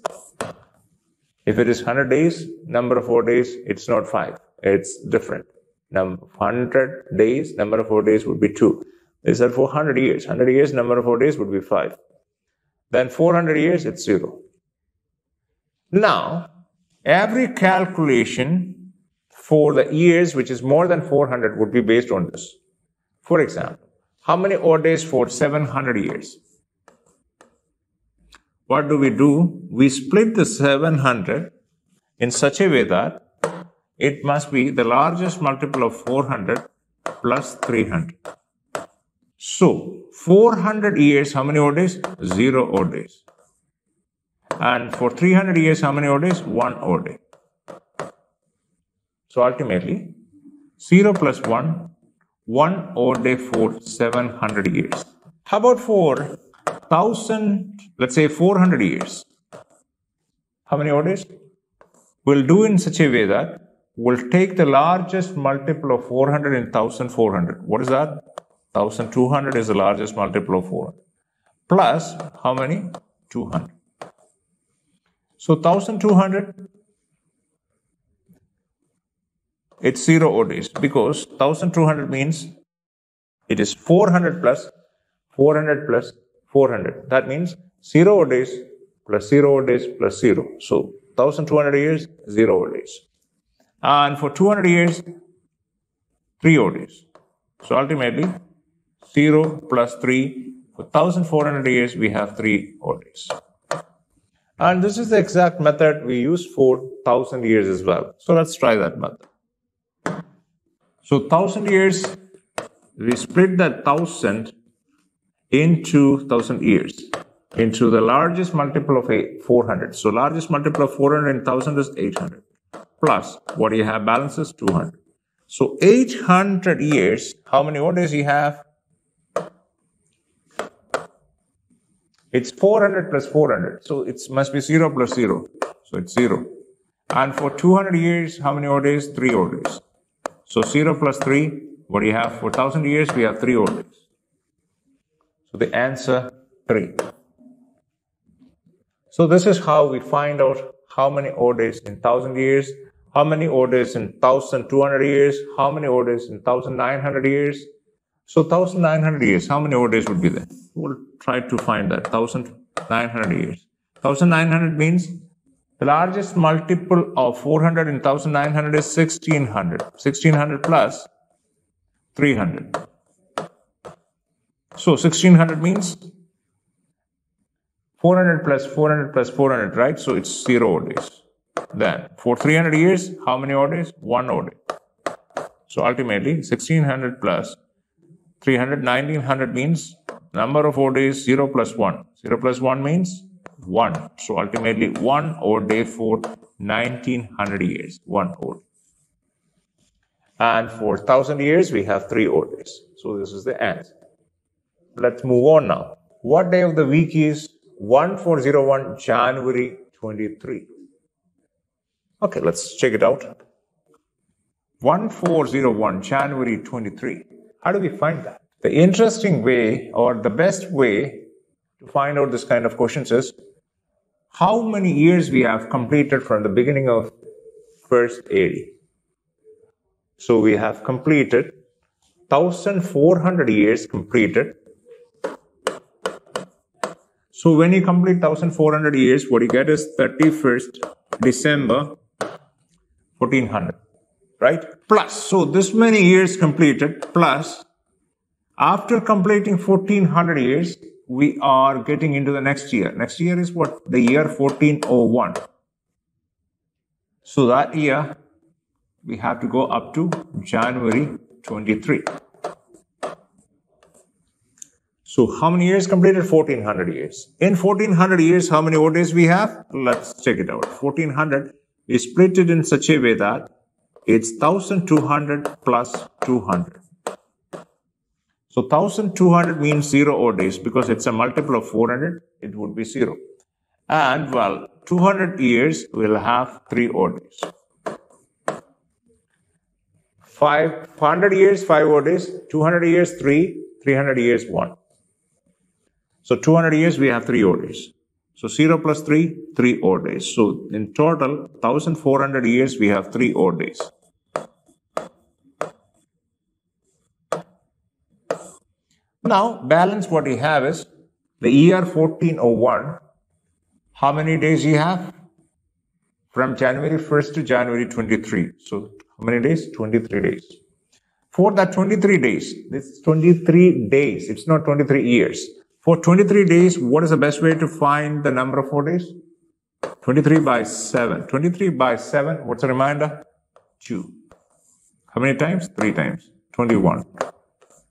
If it is 100 days, number of odd days, it's not 5. It's different. 100 days, number of odd days would be 2. These are for 100 years. 100 years, number of odd days would be 5. Then 400 years, it's 0. Now, every calculation for the years which is more than 400 would be based on this. For example, how many odd days for 700 years? What do? We split the 700 in such a way that it must be the largest multiple of 400 plus 300. So, 400 years, how many odd days? 0 odd days. And for 300 years, how many odd days? 1 odd day. So ultimately, 0 plus 1, 1 odd day for 700 years. How about for 1,000, let's say 400 years? How many odd days? We'll do in such a way that we'll take the largest multiple of 400 in 1,400. What is that? 1,200 is the largest multiple of 400. Plus, how many? 200. So 1,200, it's 0 odd days, because 1,200 means it is 400 plus 400 plus 400. That means 0 odd days plus 0 odd days plus 0. So 1,200 years, 0 odd days. And for 200 years, 3 ODs. So ultimately, 0 plus 3. For 1400 years, we have 3 ODs. And this is the exact method we use for 1000 years as well. So let's try that method. So 1000 years, we split that 1000 into 1000 years into the largest multiple of 400. So largest multiple of 400 in 1000 is 800. Plus, what do you have balances? 200. So 800 years, how many ODs you have? It's 400 plus 400. So it must be 0 plus 0. So it's 0. And for 200 years, how many ODs? 3 ODs. So 0 plus 3, what do you have? For 1000 years, we have 3 ODs. So the answer, 3. So this is how we find out how many ODs in 1000 years, how many ODs in 1200 years, how many ODs in 1900 years. So 1900 years, how many ODs would be there? We'll try to find that, 1900 years. 1900 means the largest multiple of 400 in 1900 is 1600. 1600 plus 300. So 1600 means 400 plus 400 plus 400, right? So it's 0 ODs. Then for 300 years, how many ODs? 1 OD. So ultimately 1600 plus 300, 1900 means number of ODs 0 plus 1. 0 plus 1 means 1. So ultimately 1 OD for 1900 years. 1 OD. And for 1000 years, we have 3 ODs. So this is the answer. Let's move on now. What day of the week is 1401 January 23? Okay, let's check it out. 1401 January 23. How do we find that? The interesting way or the best way to find out this kind of questions is how many years we have completed from the beginning of first AD. So we have completed 1400 years completed. So when you complete 1400 years, what you get is 31st December 1400, right? Plus, so this many years completed, plus after completing 1400 years, we are getting into the next year. Next year is what? The year 1401. So that year, we have to go up to January 23. So how many years completed? 1400 years. In 1400 years, how many ODs we have? Let's check it out. 1400, we split it in such a way that it's 1200 plus 200. So 1200 means 0 ODs because it's a multiple of 400, it would be 0. And well, 200 years will have 3 ODs. 500 years, 5 ODs, 200 years, 3, 300 years, 1. So 200 years, we have 3 ODs. So 0 plus 3, 3 ODs. So in total, 1400 years, we have 3 ODs. Now, balance what you have is the year 1401. How many days you have? From January 1st to January 23. So how many days? 23 days. For that 23 days, this is 23 days. It's not 23 years. For 23 days, what is the best way to find the number of 4 days? 23 by 7. 23 by 7, what's the remainder? 2. How many times? 3 times. 21.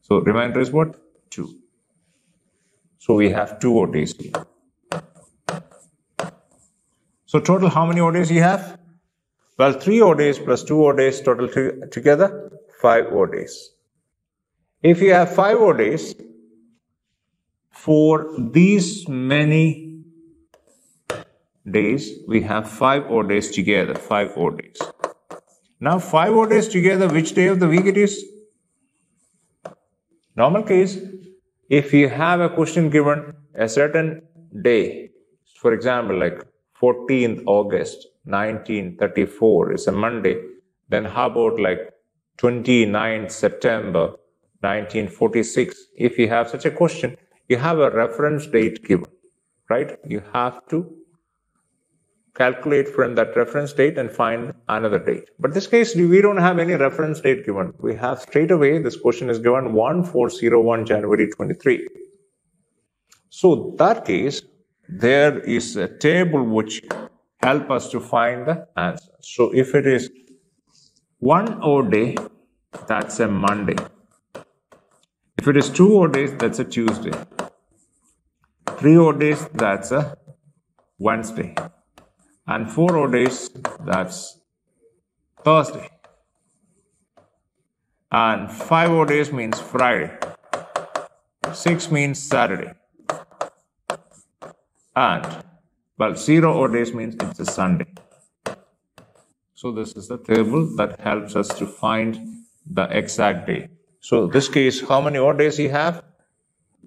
So remainder is what? 2. So we have 2 ODs here. So total, how many ODs you have? Well, 3 ODs plus 2 ODs, total together, 5 ODs. If you have 5 ODs, for these many days, we have 5 ODs together, 5 ODs. Now, 5 ODs together, which day of the week it is? Normal case, if you have a question given a certain day, for example, like 14th August 1934 is a Monday, then how about like 29th September 1946? If you have such a question, you have a reference date given, right? You have to calculate from that reference date and find another date. But in this case, we don't have any reference date given. We have straight away, this question is given 1401 January 23. So that case, there is a table which help us to find the answer. So if it is 1 odd day, that's a Monday. If it is 2 odd days, that's a Tuesday. 3 odd days, that's a Wednesday. And 4 odd days, that's Thursday. And 5 odd days means Friday. 6 means Saturday. And, well, 0 odd days means it's a Sunday. So this is the table that helps us to find the exact day. So in this case, how many odd days you have?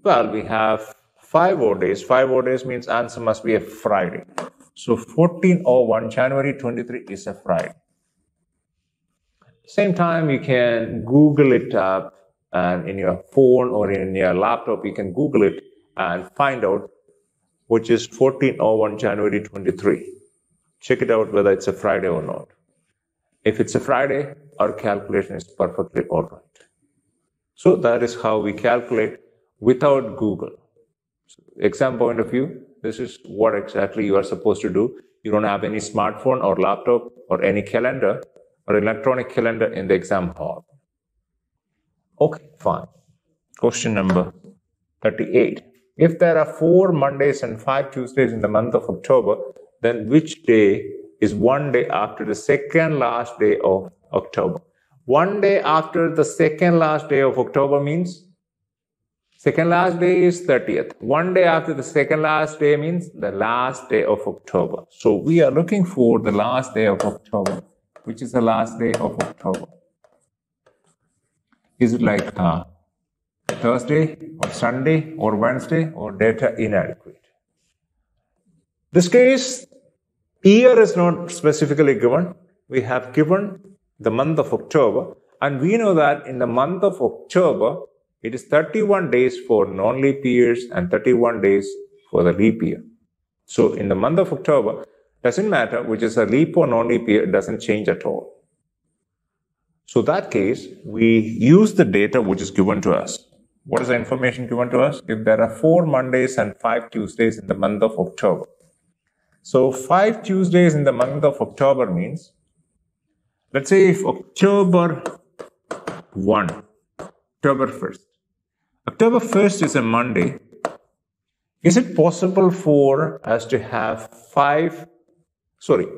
Well, we have 5 odd days. 5 odd days means answer must be a Friday. So 1401 January 23 is a Friday. Same time, you can Google it up, and in your phone or in your laptop, you can Google it and find out which is 1401 January 23. Check it out whether it's a Friday or not. If it's a Friday, our calculation is perfectly all right. So that is how we calculate without Google. So, exam point of view, this is what exactly you are supposed to do. You don't have any smartphone or laptop or any calendar or electronic calendar in the exam hall. Okay, fine. Question number 38. If there are 4 Mondays and 5 Tuesdays in the month of October, then which day is one day after the second last day of October? One day after the second last day of October means second last day is 30th. One day after the second last day means the last day of October. So we are looking for the last day of October. Which is the last day of October? Is it like Thursday or Sunday or Wednesday or data inadequate? This case, year is not specifically given. We have given the month of October, and we know that in the month of October, it is 31 days for non-leap years and 31 days for the leap year. So in the month of October, doesn't matter which is a leap or non-leap year, it doesn't change at all. So in that case, we use the data which is given to us. What is the information given to us? If there are 4 Mondays and 5 Tuesdays in the month of October. So 5 Tuesdays in the month of October means, let's say if October 1, October 1st. October 1st is a Monday. Is it possible for us to have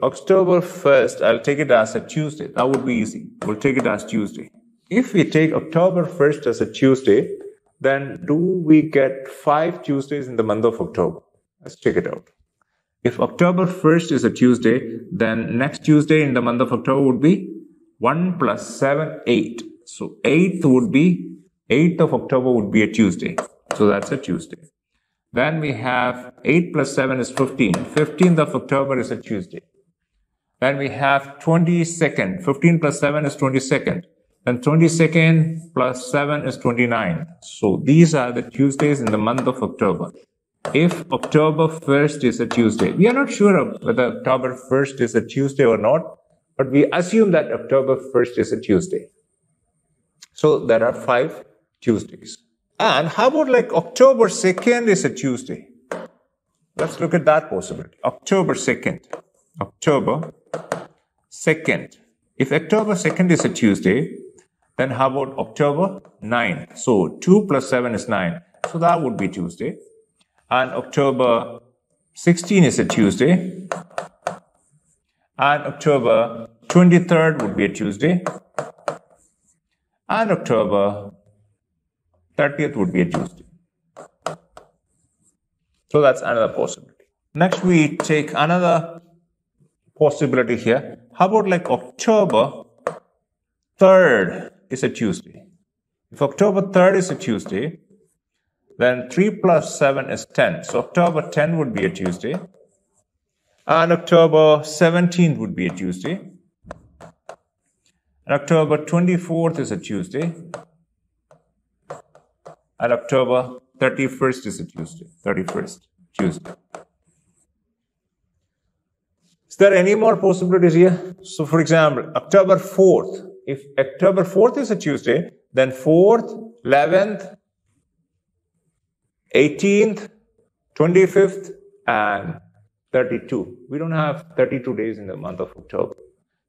October 1st, I'll take it as a Tuesday. That would be easy. We'll take it as Tuesday. If we take October 1st as a Tuesday, then do we get 5 Tuesdays in the month of October? Let's check it out. If October 1st is a Tuesday, then next Tuesday in the month of October would be 1 plus 7, 8. So 8th of October would be a Tuesday. So that's a Tuesday. Then we have 8 plus 7 is 15. 15th of October is a Tuesday. Then we have 22nd. 15 plus 7 is 22nd. Then 22nd plus 7 is 29. So these are the Tuesdays in the month of October. If October 1st is a Tuesday, we are not sure of whether October 1st is a Tuesday or not, but we assume that October 1st is a Tuesday. So there are 5 Tuesdays. And how about like October 2nd is a Tuesday? Let's look at that possibility. October 2nd. October 2nd. If October 2nd is a Tuesday, then how about October 9th? So 2 plus 7 is 9. So that would be Tuesday. And October 16 is a Tuesday. And October 23rd would be a Tuesday. And October 30th would be a Tuesday. So that's another possibility. Next, we take another possibility here. How about like October 3rd is a Tuesday? If October 3rd is a Tuesday, then 3 plus 7 is 10. So October 10 would be a Tuesday. And October 17th would be a Tuesday. And October 24th is a Tuesday. And October 31st is a Tuesday. 31st, Tuesday. Is there any more possibilities here? So for example, October 4th. If October 4th is a Tuesday, then 4th, 11th, 18th, 25th, and 32. We don't have 32 days in the month of October.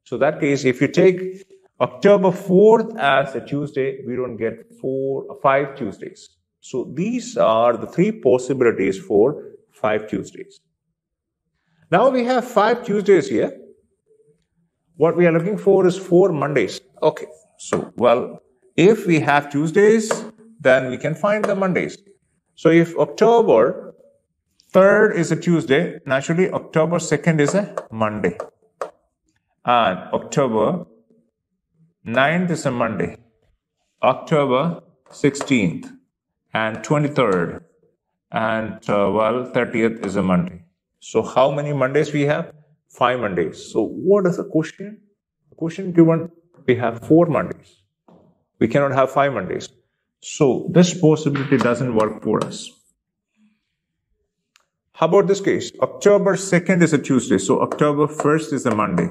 So that case, if you take October 4th as a Tuesday, we don't get 5 Tuesdays. So these are the 3 possibilities for 5 Tuesdays. Now we have 5 Tuesdays here. What we are looking for is 4 Mondays. Okay, so well, if we have Tuesdays, then we can find the Mondays. So if October 3rd is a Tuesday, naturally October 2nd is a Monday. And October 9th is a Monday. October 16th and 23rd and 30th is a Monday. So how many Mondays we have? 5 Mondays. So what is the question? The question given, we have 4 Mondays. We cannot have 5 Mondays. So this possibility doesn't work for us. How about this case? October 2nd is a Tuesday. So October 1st is a Monday.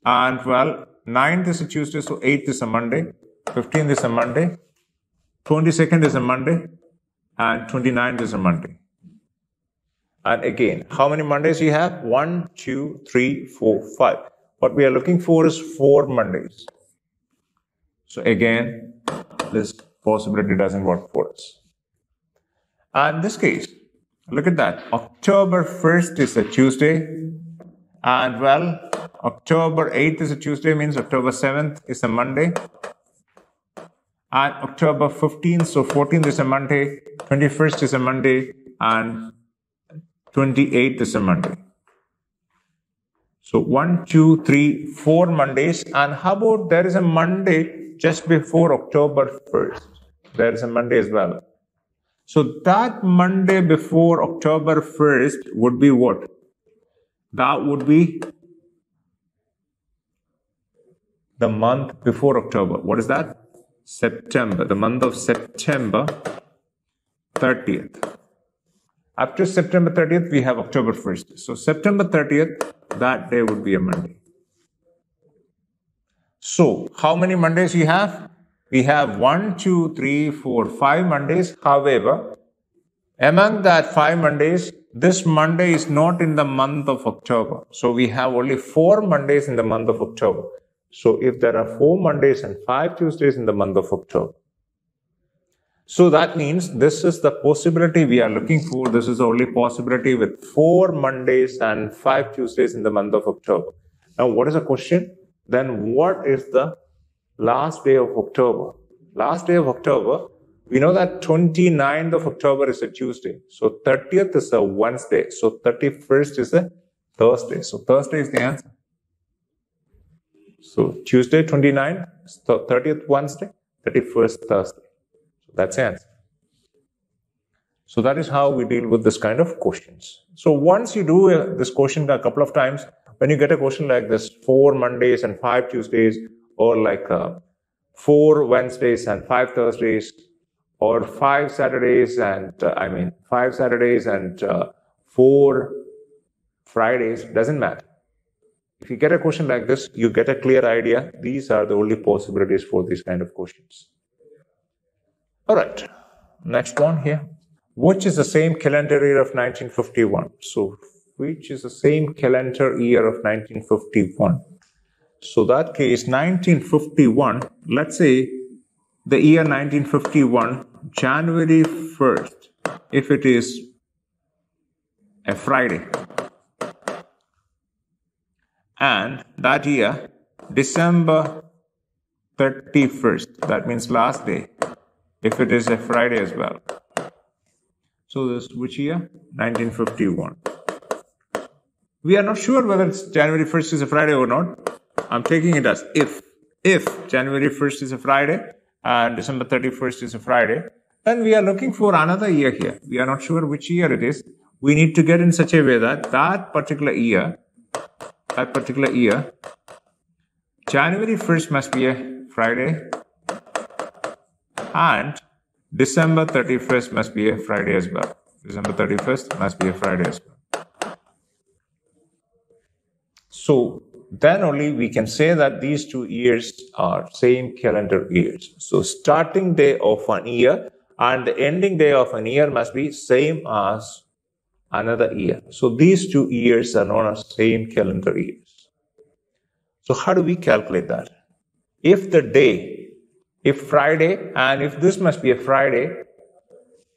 And 9th is a Tuesday. So 8th is a Monday. 15th is a Monday. 22nd is a Monday. And 29th is a Monday. And again, how many Mondays you have? 1, 2, 3, 4, 5. What we are looking for is 4 Mondays. So again, this possibility doesn't work for us. And in this case, look at that. October 1st is a Tuesday. And October 8th is a Tuesday, means October 7th is a Monday. And October 15th, so 14th is a Monday. 21st is a Monday. And 28th is a Monday. So 1, 2, 3, 4 Mondays. And how about there is a Monday just before October 1st? There is a Monday as well. So that Monday before October 1st would be what? That would be the month before October. What is that? September. The month of September 30th. After September 30th, we have October 1st. So September 30th, that day would be a Monday. So how many Mondays we have? We have 1, 2, 3, 4, 5 Mondays. However, among that 5 Mondays, this Monday is not in the month of October. So we have only 4 Mondays in the month of October. So if there are 4 Mondays and 5 Tuesdays in the month of October, so that means this is the possibility we are looking for. This is the only possibility with 4 Mondays and 5 Tuesdays in the month of October. Now, what is the question? Then what is the last day of October? Last day of October, we know that 29th of October is a Tuesday. So 30th is a Wednesday. So 31st is a Thursday. So Thursday is the answer. So Tuesday 29th, 30th Wednesday, 31st Thursday. That's the answer. So that is how we deal with this kind of questions. So once you do this question a couple of times, when you get a question like this, 4 Mondays and 5 Tuesdays, or like 4 Wednesdays and 5 Thursdays, or 5 Saturdays and 5 Saturdays and 4 Fridays, doesn't matter. If you get a question like this, you get a clear idea. These are the only possibilities for these kind of questions. All right, next one here. Which is the same calendar year of 1951? So, which is the same calendar year of 1951? So, that case, 1951, let's say the year 1951, January 1st, if it is a Friday. And that year, December 31st, that means last day, if it is a Friday as well. So this which year? 1951. We are not sure whether it's January 1st is a Friday or not. I'm taking it as if January 1st is a Friday and December 31st is a Friday, then we are looking for another year here. We are not sure which year it is. We need to get in such a way that that particular year, January 1st must be a Friday and December 31st must be a Friday as well. December 31st must be a Friday as well. So then only we can say that these 2 years are same calendar years. So starting day of an year and the ending day of an year must be same as another year. So these 2 years are known as same calendar years. So how do we calculate that? If the day, if Friday, and if this must be a Friday,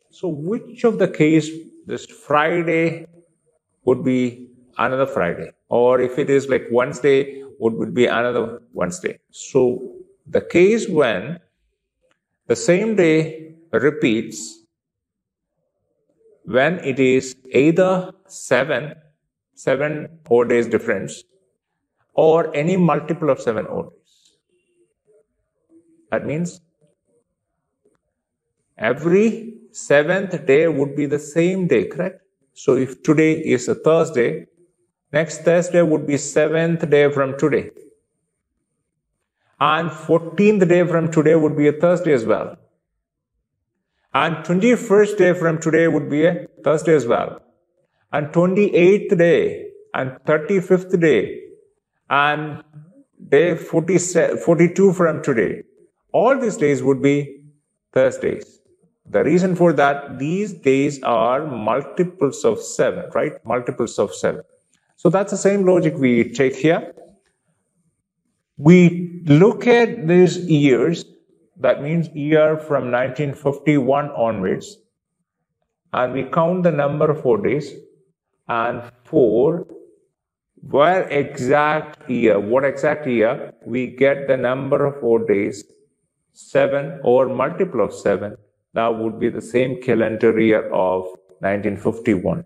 so which of the case this Friday would be another Friday? Or if it is like Wednesday, would be another Wednesday. So the case when the same day repeats, when it is either seven odd days difference, or any multiple of 7 odd days. That means every 7th day would be the same day, correct? So if today is a Thursday, next Thursday would be 7th day from today. And 14th day from today would be a Thursday as well. And 21st day from today would be a Thursday as well. And 28th day and 35th day and day 42 from today. All these days would be Thursdays. The reason for that, these days are multiples of 7, right? Multiples of 7. So that's the same logic we take here. We look at these years, that means year from 1951 onwards, and we count the number of 4 days, and for what exact year, we get the number of 4 days, 7 or multiple of 7, that would be the same calendar year of 1951.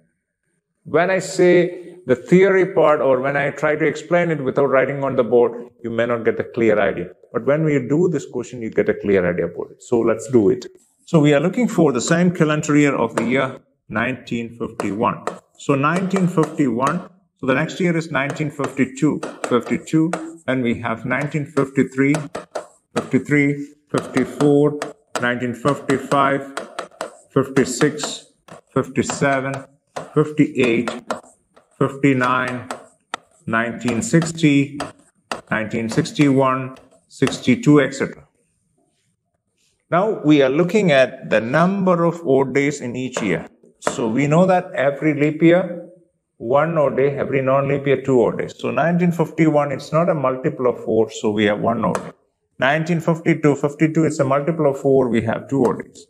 When I say the theory part, or when I try to explain it without writing on the board, you may not get a clear idea. But when we do this question, you get a clear idea about it. So let's do it. So we are looking for the same calendar year of the year 1951. So 1951, so the next year is 1952, and we have 1953, 53, 54, 1955, 56, 57, 58, 59, 1960, 1961, 62, etc. Now we are looking at the number of odd days in each year. So we know that every leap year, 1 odd day, every non-leap year, 2 odd days. So 1951, it's not a multiple of 4, so we have 1 odd day. 1952, it's a multiple of 4, we have 2 odd days.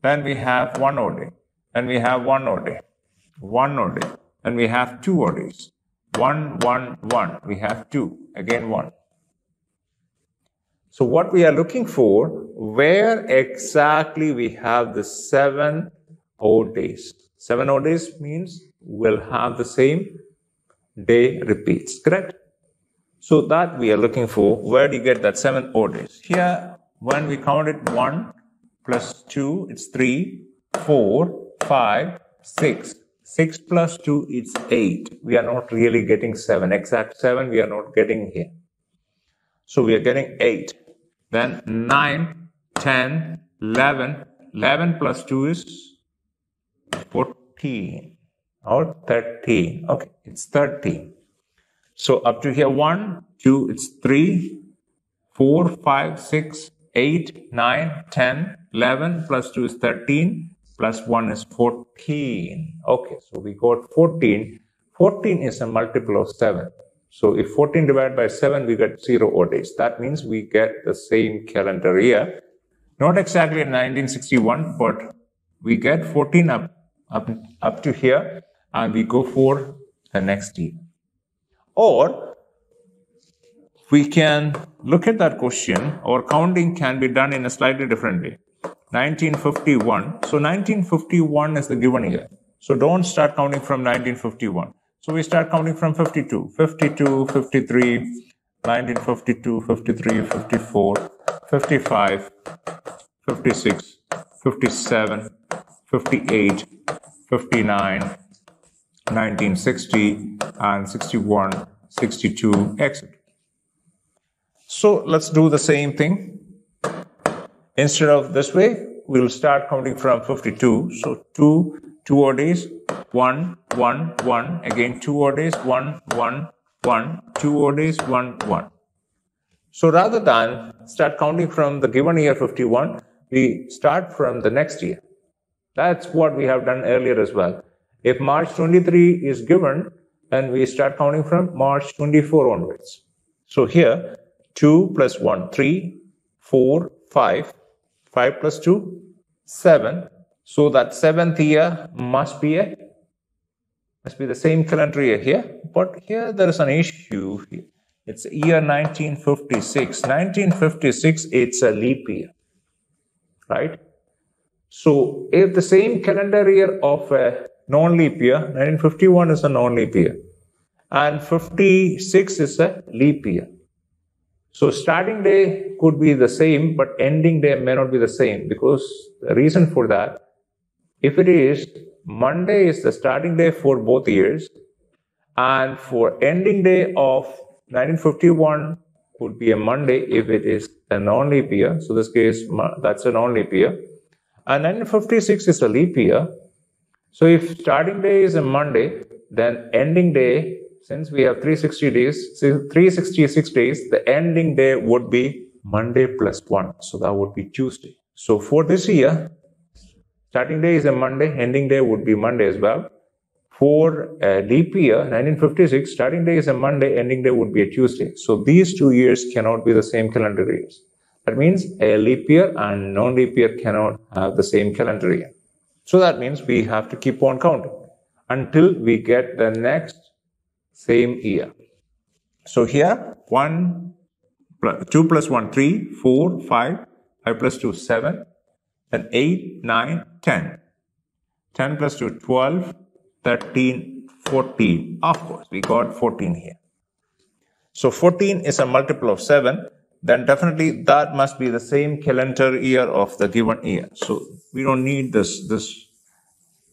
Then we have 1 odd day. Then we have 1 odd day. 1 odd day. Then we have 2 odd days. 1, 1, 1. We have 2. Again 1. So what we are looking for, where exactly we have the 7 odd days. 7 odd days means we'll have the same day repeats, correct? So that we are looking for, where do you get that 7 odd days? Here, when we count it, 1 plus 2, it's 3, 4, 5, 6. 6 plus 2 is 8. We are not really getting 7. Exact 7 we are not getting here. So we are getting 8. Then 9, 10, 11. 11 plus 2 is 14 or 13. Okay, it's 13. So up to here 1, 2, it's 3, 4, 5, 6, 8, 9, 10, 11 plus 2 is 13. Plus 1 is 14. Okay, so we got 14. 14 is a multiple of 7. So if 14 divided by 7, we get 0 odd days. That means we get the same calendar year. Not exactly in 1961, but we get 14 up to here, and we go for the next year. Or we can look at that question, or counting can be done in a slightly different way. 1951. So 1951 is the given year. So don't start counting from 1951. So we start counting from 52. 52, 53, 1952, 53, 54, 55, 56, 57, 58, 59, 1960, and 61, 62, etc. So let's do the same thing. Instead of this way, we'll start counting from 52. So 2 odd days, 1, 1, 1. Again 2 odd days, 1, 1, 1, 2 odd days, 1, 1. So rather than start counting from the given year 51, we start from the next year. That's what we have done earlier as well. If March 23 is given, then we start counting from March 24 onwards. So here, 2 plus 1, 3, 4, 5, 5 plus 2, 7. So that 7th year must be the same calendar year here. But here there is an issue here. It's year 1956. 1956, it's a leap year, right? So if the same calendar year of a non-leap year, 1951 is a non-leap year, and 56 is a leap year. So starting day could be the same, but ending day may not be the same, because the reason for that, if it is Monday is the starting day for both years, and for ending day of 1951 would be a Monday if it is a non-leap year. So this case, that's a non-leap year. And 1956 is a leap year. So if starting day is a Monday, then ending day, since we have 360 days, 366 days, the ending day would be Monday plus 1. So that would be Tuesday. So for this year, starting day is a Monday, ending day would be Monday as well. For a leap year, 1956, starting day is a Monday, ending day would be a Tuesday. So these 2 years cannot be the same calendar years. That means a leap year and non-leap year cannot have the same calendar year. So that means we have to keep on counting until we get the next same year. So here, 2 plus 1, 3, 4, 5, 5 plus 2, 7, then 8, 9, 10. 10 plus 2, 12, 13, 14. Of course, we got 14 here. So 14 is a multiple of 7. Then definitely that must be the same calendar year of the given year. So we don't need this.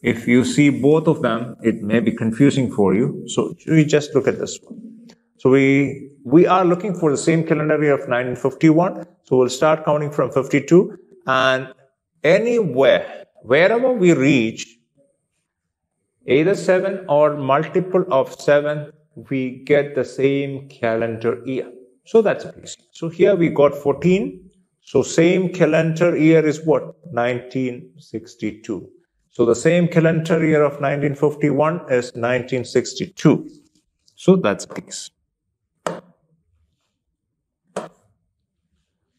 If you see both of them, it may be confusing for you. So we just look at this one. So we are looking for the same calendar year of 1951. So we'll start counting from 52, and wherever we reach either 7 or multiple of 7, we get the same calendar year. So that's easy. So here we got 14. So same calendar year is what? 1962. So the same calendar year of 1951 is 1962. So that's the case.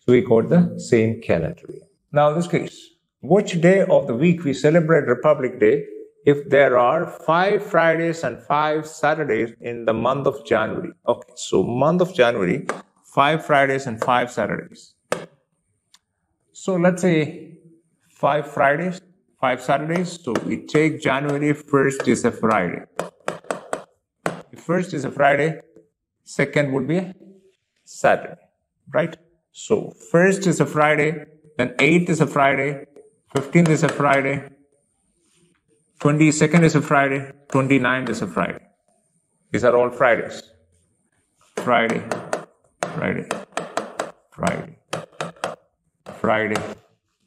So we got the same calendar year. Now in this case, which day of the week we celebrate Republic Day if there are 5 Fridays and 5 Saturdays in the month of January? Okay, so month of January, 5 Fridays and 5 Saturdays. So let's say 5 Fridays, 5 Saturdays. So we take January 1st is a Friday. If 1st is a Friday, 2nd would be a Saturday, right? So 1st is a Friday, then 8th is a Friday, 15th is a Friday, 22nd is a Friday, 29th is a Friday. These are all Fridays. Friday, Friday, Friday, Friday,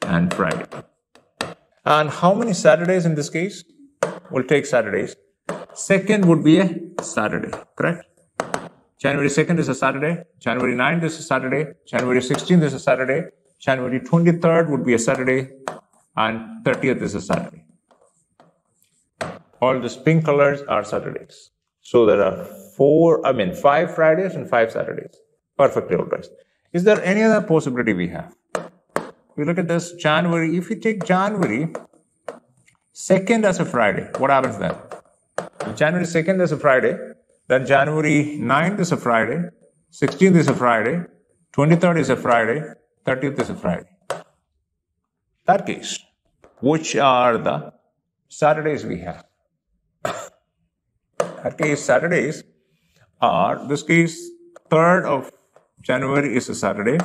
and Friday. And how many Saturdays in this case? We'll take Saturdays. 2nd would be a Saturday, correct? January 2nd is a Saturday, January 9th is a Saturday, January 16th is a Saturday, January 23rd would be a Saturday, and 30th is a Saturday. All these pink colors are Saturdays. So there are 5 Fridays and 5 Saturdays. Perfectly all right. Is there any other possibility we have? We look at this January. If we take January 2nd as a Friday, what happens then? If January 2nd is a Friday, then January 9th is a Friday, 16th is a Friday, 23rd is a Friday, 30th is a Friday. That case, which are the Saturdays we have? That case, Saturdays are, this case, 3rd of January is a Saturday,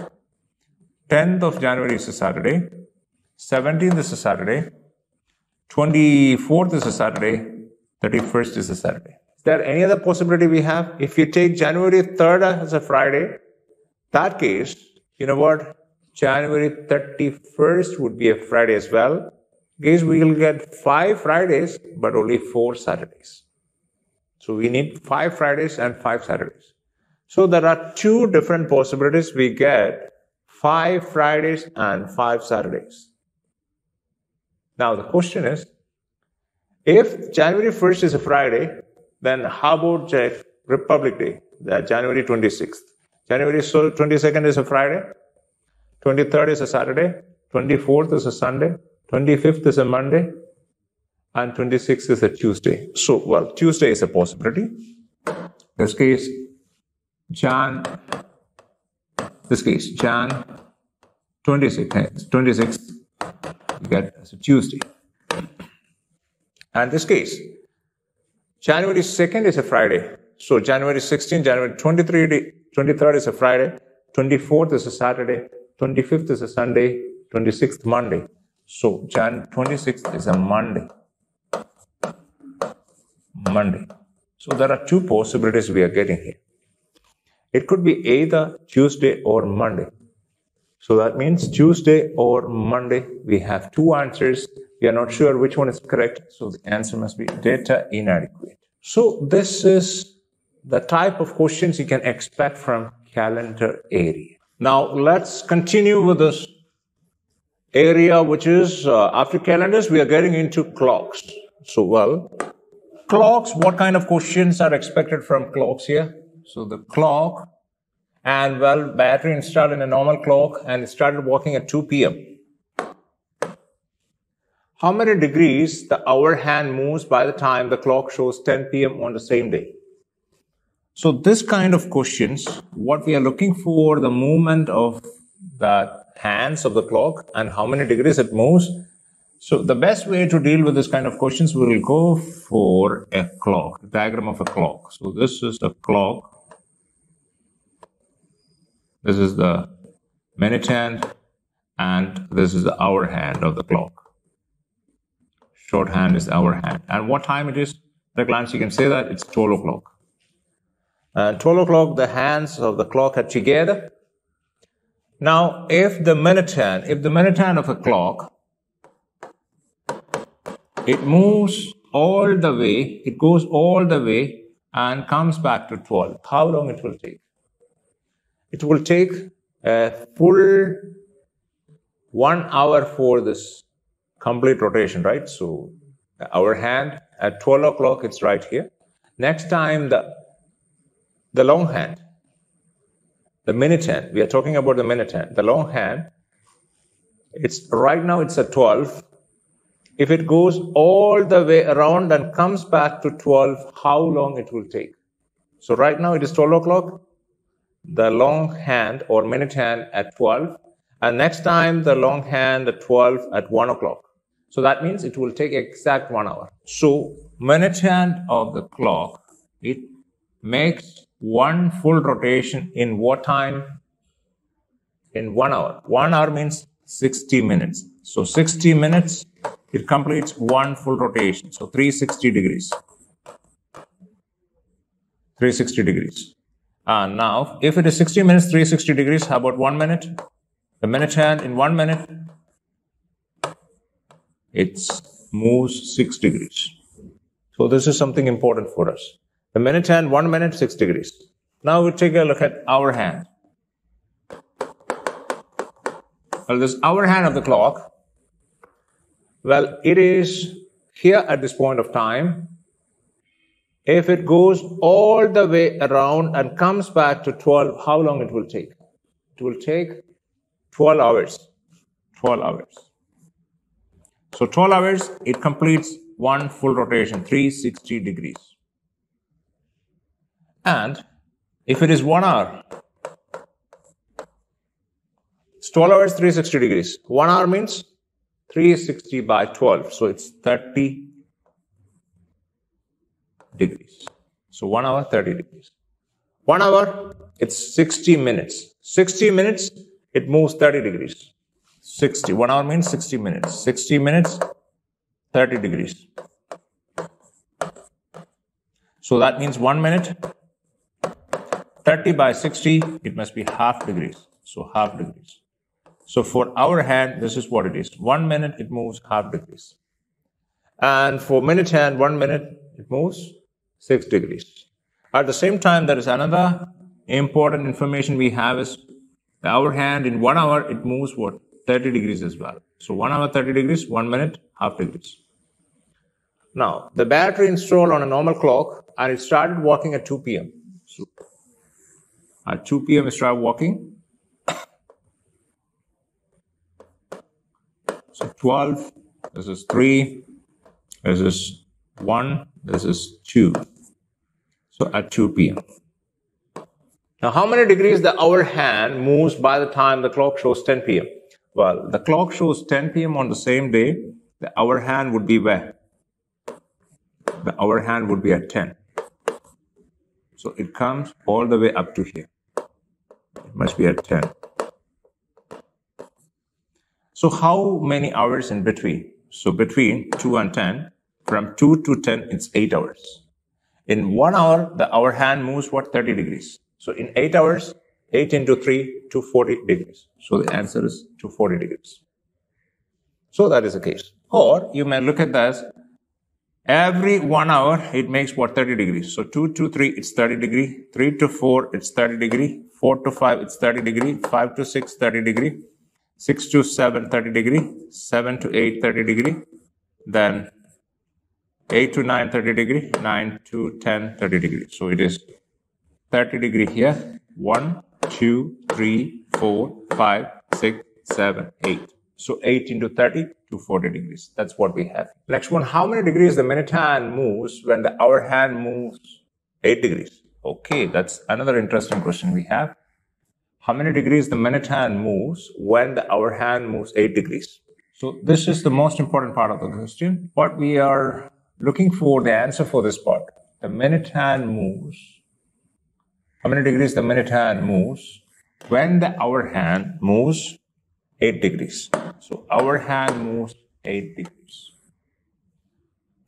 10th of January is a Saturday, 17th is a Saturday, 24th is a Saturday, 31st is a Saturday. Is there any other possibility we have? If you take January 3rd as a Friday, that case, you know what? January 31st would be a Friday as well. Guess we will get 5 Fridays, but only 4 Saturdays. So we need 5 Fridays and 5 Saturdays. So there are 2 different possibilities. We get 5 Fridays and 5 Saturdays. Now the question is, if January 1st is a Friday, then how about Republic Day, January 26th? January 22nd is a Friday, 23rd is a Saturday, 24th is a Sunday, 25th is a Monday, and 26th is a Tuesday. So, well, Tuesday is a possibility. This case, Jan 26th, you get as a Tuesday. And this case, January 2nd is a Friday. So January 16th, January 23rd is a Friday, 24th is a Saturday, 25th is a Sunday, 26th Monday. So Jan 26th is a Monday. So there are 2 possibilities we are getting here. It could be either Tuesday or Monday. So that means Tuesday or Monday. We have 2 answers. We are not sure which one is correct. So the answer must be data inadequate. So this is the type of questions you can expect from calendar area. Now let's continue with this area, which is after calendars, we are getting into clocks. So, well, clocks, what kind of questions are expected from clocks here? So the clock, and well, battery installed in a normal clock and it started working at 2 p.m. How many degrees the hour hand moves by the time the clock shows 10 p.m. on the same day? So this kind of questions, what we are looking for, the movement of the hands of the clock and how many degrees it moves. So the best way to deal with this kind of questions, we will go for a clock, diagram of a clock. So this is the clock. This is the minute hand, and this is the hour hand of the clock. Shorthand is hour hand. And what time it is? At a glance, you can say that it's 12 o'clock. And 12 o'clock, the hands of the clock are together. Now, if the minute hand of a clock, it moves all the way, it goes all the way and comes back to 12. How long it will take? It will take a full 1 hour for this complete rotation, right? So our hand at 12 o'clock, it's right here. Next time, the long hand, the minute hand, we are talking about the minute hand, the long hand, it's right now it's at 12. If it goes all the way around and comes back to 12, how long it will take? So right now it is 12 o'clock, the long hand or minute hand at 12, and next time the long hand at 12 at 1 o'clock. So that means it will take exact 1 hour. So minute hand of the clock, it makes one full rotation in what time? In 1 hour. 1 hour means 60 minutes. So 60 minutes, it completes one full rotation. So 360 degrees. 360 degrees. And now, if it is 60 minutes, 360 degrees, how about 1 minute? The minute hand in 1 minute, it moves 6 degrees. So this is something important for us. The minute hand, 1 minute, 6 degrees. Now we take a look at hour hand. Well, this hour hand of the clock, well, it is here at this point of time. If it goes all the way around and comes back to 12, how long it will take? It will take 12 hours. 12 hours. So 12 hours, it completes one full rotation, 360 degrees. And if it is 1 hour, it's 12 hours, 360 degrees. 1 hour means 360 by 12. So it's 30 degrees. So 1 hour, 30 degrees. 1 hour, it's 60 minutes. 60 minutes, it moves 30 degrees. 60. 1 hour means 60 minutes. 60 minutes, 30 degrees. So that means 1 minute, 30 by 60, it must be half degrees. So half degrees. So for our hand, this is what it is. 1 minute, it moves half degrees. And for minute hand, 1 minute, it moves 6 degrees. At the same time, there is another important information we have is the hour hand in 1 hour, it moves what? 30 degrees as well. So 1 hour, 30 degrees, 1 minute, half degrees. Now, the battery installed on a normal clock and it started working at 2 p.m. So at 2 p.m. it started working. So 12, this is 3, this is 1, this is 2. So at 2 p.m. Now, how many degrees the hour hand moves by the time the clock shows 10 p.m.? Well, the clock shows 10 p.m. on the same day. The hour hand would be where? The hour hand would be at 10. So it comes all the way up to here. It must be at 10. So how many hours in between? So between 2 and 10, from 2 to 10, it's 8 hours. In 1 hour, the hour hand moves what? 30 degrees. So in 8 hours, 8 into 3, 240 degrees. So the answer is 240 degrees. So that is the case. Or you may look at this. Every 1 hour, it makes what? 30 degrees. So 2 to 3, it's 30 degree. 3 to 4, it's 30 degree. 4 to 5, it's 30 degree. 5 to 6, 30 degree. 6 to 7, 30 degree. 7 to 8, 30 degree. Then 8 to 9, 30 degree. 9 to 10, 30 degree. So it is 30 degree here. 1, 2, 3, 4, 5, 6, 7, 8. So 8 into 30 to 40 degrees. That's what we have. Next one, how many degrees the minute hand moves when the hour hand moves 8 degrees? Okay, that's another interesting question we have. How many degrees the minute hand moves when the hour hand moves 8 degrees? So this is the most important part of the question. What we are looking for the answer for this part. The minute hand moves. How many degrees the minute hand moves when the hour hand moves 8 degrees. So hour hand moves 8 degrees.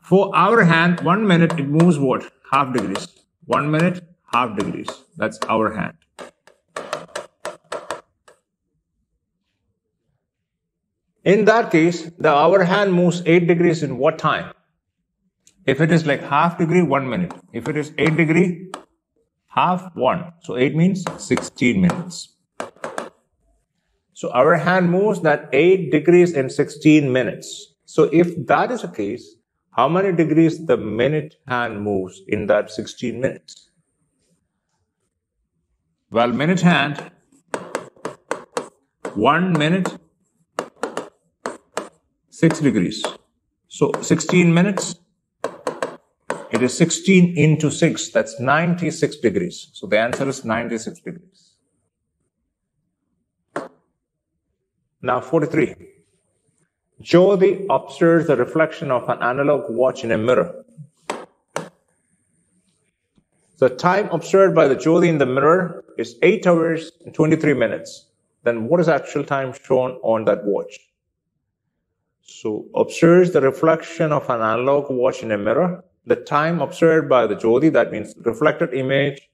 For hour hand, 1 minute it moves what? Half degrees. 1 minute, half degrees. That's hour hand. In that case, the hour hand moves 8 degrees in what time? If it is like half degree, 1 minute. If it is 8 degree, half 1. So 8 means 16 minutes. So our hand moves that 8 degrees in 16 minutes. So if that is the case, how many degrees the minute hand moves in that 16 minutes? Well, minute hand, 1 minute, 6 degrees. So 16 minutes, it is 16 into 6. That's 96 degrees. So the answer is 96 degrees. Now 43. Jyoti observes the reflection of an analog watch in a mirror. The time observed by the Jyoti in the mirror is 8 hours and 23 minutes. Then what is the actual time shown on that watch? So observes the reflection of an analog watch in a mirror. The time observed by the Jyoti, that means reflected image,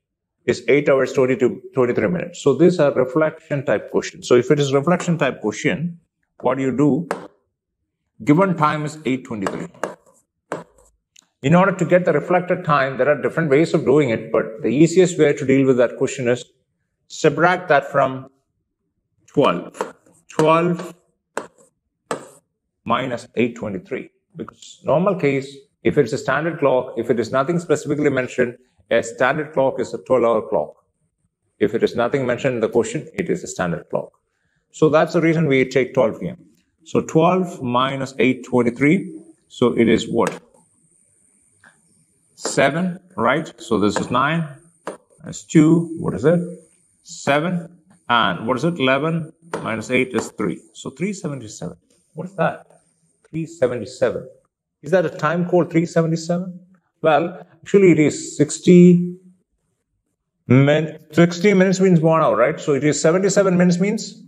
is 8 hours 23 minutes. So these are reflection type questions. So if it is reflection type question, what do you do? Given time is 8:23. In order to get the reflected time, there are different ways of doing it, but the easiest way to deal with that question is subtract that from 12. 12 minus 8:23. Because normal case, if it's a standard clock, if it is nothing specifically mentioned, a standard clock is a 12-hour clock. If it is nothing mentioned in the question, it is a standard clock. So that's the reason we take 12 p.m. So 12 minus 8:23. So it is what? 7, right? So this is 9. That's 2. What is it? 7. And what is it? 11 minus 8 is 3. So 377. What is that? 377. Is that a time called 377? Well, actually it is 60 minutes means 1 hour, right? So it is 77 minutes means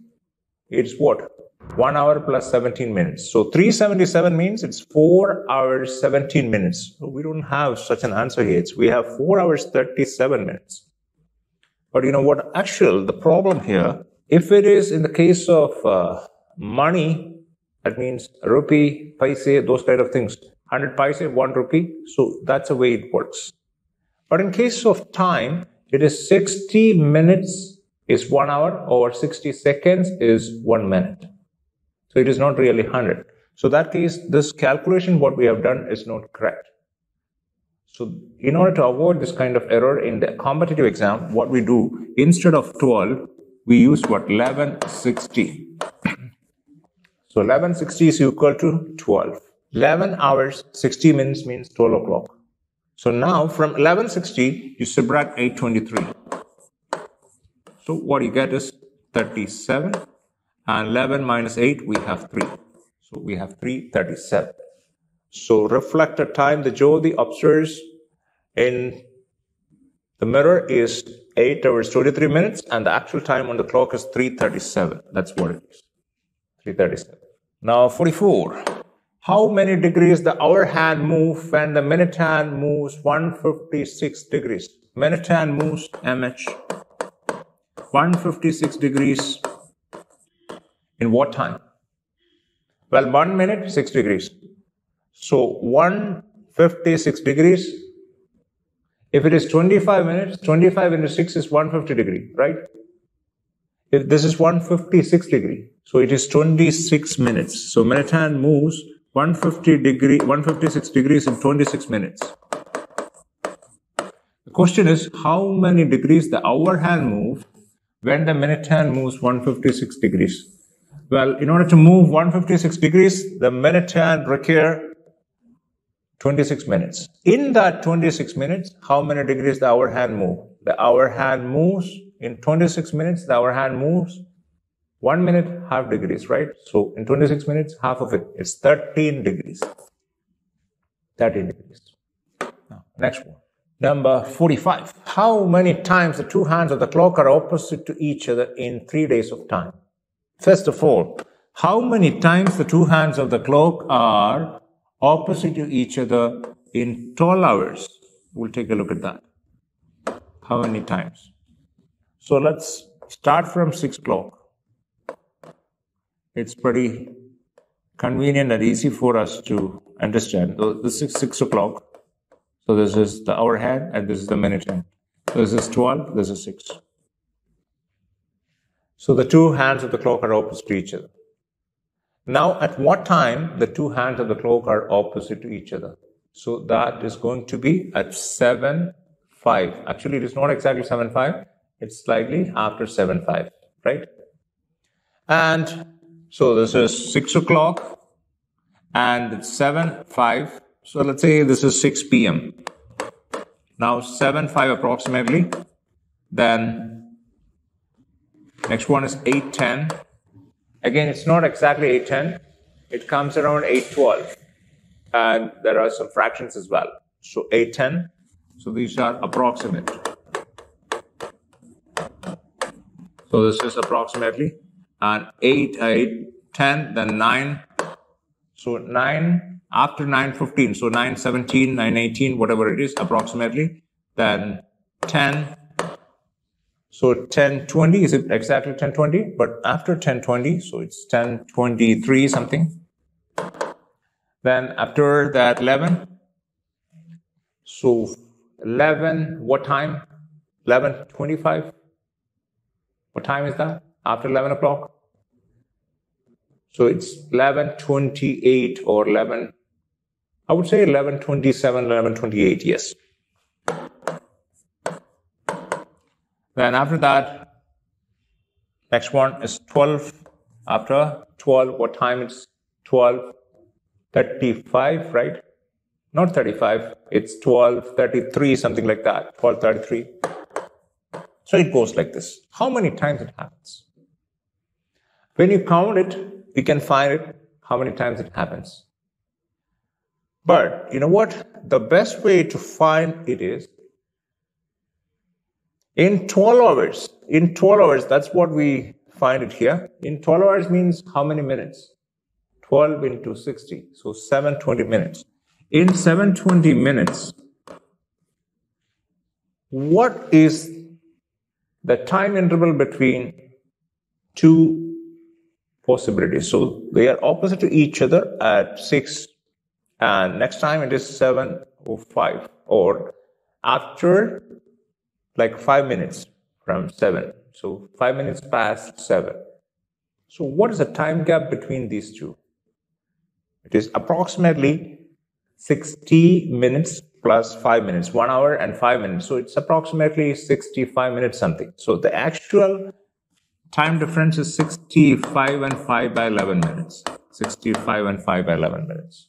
it's what? 1 hour plus 17 minutes. So 377 means it's 4 hours 17 minutes. So we don't have such an answer here. We have 4 hours 37 minutes. But you know what? Actually, the problem here, if it is in the case of money, that means rupee, paise, those kind of things. 100 paise, 1 rupee. So that's the way it works. But in case of time, it is 60 minutes is 1 hour or 60 seconds is 1 minute. So it is not really 100. So that case, this calculation, what we have done is not correct. So in order to avoid this kind of error in the competitive exam, what we do, instead of 12, we use what? 1160. So 1160 is equal to 12. 11 hours, 60 minutes means 12 o'clock. So now from 1160, you subtract 823. So what you get is 37. And 11 minus 8, we have 3. So we have 337. So reflected time, the Jyoti observes in the mirror is 8 hours 23 minutes, and the actual time on the clock is 337. That's what it is. 337. Now 44. How many degrees the hour hand move when the minute hand moves 156 degrees? Minute hand moves MH 156 degrees in what time? Well, 1 minute, 6 degrees. So 156 degrees. If it is 25 minutes, 25 into 6 is 150 degree, right? If this is 156 degree, so it is 26 minutes. So minute hand moves 156 degrees in 26 minutes. The question is, how many degrees the hour hand moves when the minute hand moves 156 degrees? Well, in order to move 156 degrees, the minute hand require 26 minutes. In that 26 minutes, how many degrees the hour hand move? The hour hand moves in 26 minutes, the hour hand moves 1 minute, half degrees, right? So in 26 minutes, half of it is 13 degrees. 13 degrees. Now, next one. Number 45. How many times the two hands of the clock are opposite to each other in 3 days of time? First of all, how many times the two hands of the clock are opposite to each other in 12 hours? We'll take a look at that. How many times? So let's start from 6 o'clock. It's pretty convenient and easy for us to understand. So this is 6 o'clock. So this is the hour hand and this is the minute hand. So this is 12, this is 6. So the two hands of the clock are opposite to each other. Now, at what time the two hands of the clock are opposite to each other? So that is going to be at 7:05. Actually, it is not exactly 7:05. It's slightly after 7:05, right? And so this is 6 o'clock and it's 7:05. So let's say this is 6 p.m. Now 7:05 approximately. Then next one is 8:10. Again, it's not exactly 8:10. It comes around 8:12. And there are some fractions as well. So 8:10. So these are approximate. So this is approximately. And 8:10, then 9. So 9 after 9:15. So 9:17, 9:18, whatever it is, approximately. Then 10. So 10:20, is it exactly 10:20? But after 10:20, so it's 10:23 something. Then after that 11. So 11, what time? 11:25. What time is that? After 11 o'clock? So it's 11:28 or 11, I would say 11:27, 11:28, yes. Then after that, next one is 12. After 12, what time is 12:35, right? Not 35, it's 12:33, something like that, 12:33. So it goes like this. How many times it happens? When you count it, you can find it, how many times it happens. But you know what? The best way to find it is in 12 hours. In 12 hours, that's what we find it here. In 12 hours means how many minutes? 12 into 60, so 720 minutes. In 720 minutes, what is the time interval between two possibilities? So they are opposite to each other at 6, and next time it is 7:05, or after like 5 minutes from 7. So 5 minutes past 7. So what is the time gap between these two? It is approximately 60 minutes plus 5 minutes, 1 hour and 5 minutes. So it's approximately 65 minutes something. So the actual time difference is 65 and 5 by 11 minutes. 65 and 5 by 11 minutes.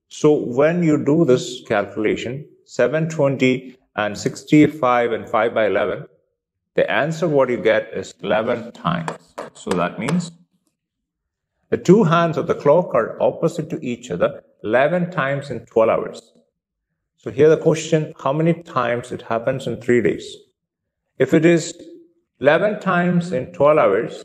So when you do this calculation, 720 and 65 and 5 by 11, the answer what you get is 11 times. So that means the two hands of the clock are opposite to each other 11 times in 12 hours. So here the question, how many times it happens in 3 days? If it is 11 times in 12 hours,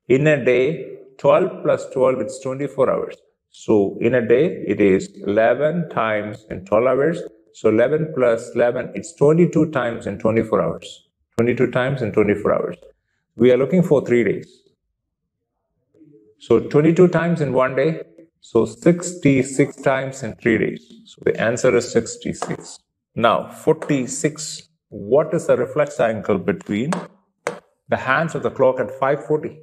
in a day, 12 plus 12, it's 24 hours. So in a day, it is 11 times in 12 hours. So 11 plus 11, it's 22 times in 24 hours. 22 times in 24 hours. We are looking for 3 days. So 22 times in 1 day. So 66 times in 3 days. So the answer is 66. Now 46. What is the reflex angle between the hands of the clock at 5:40?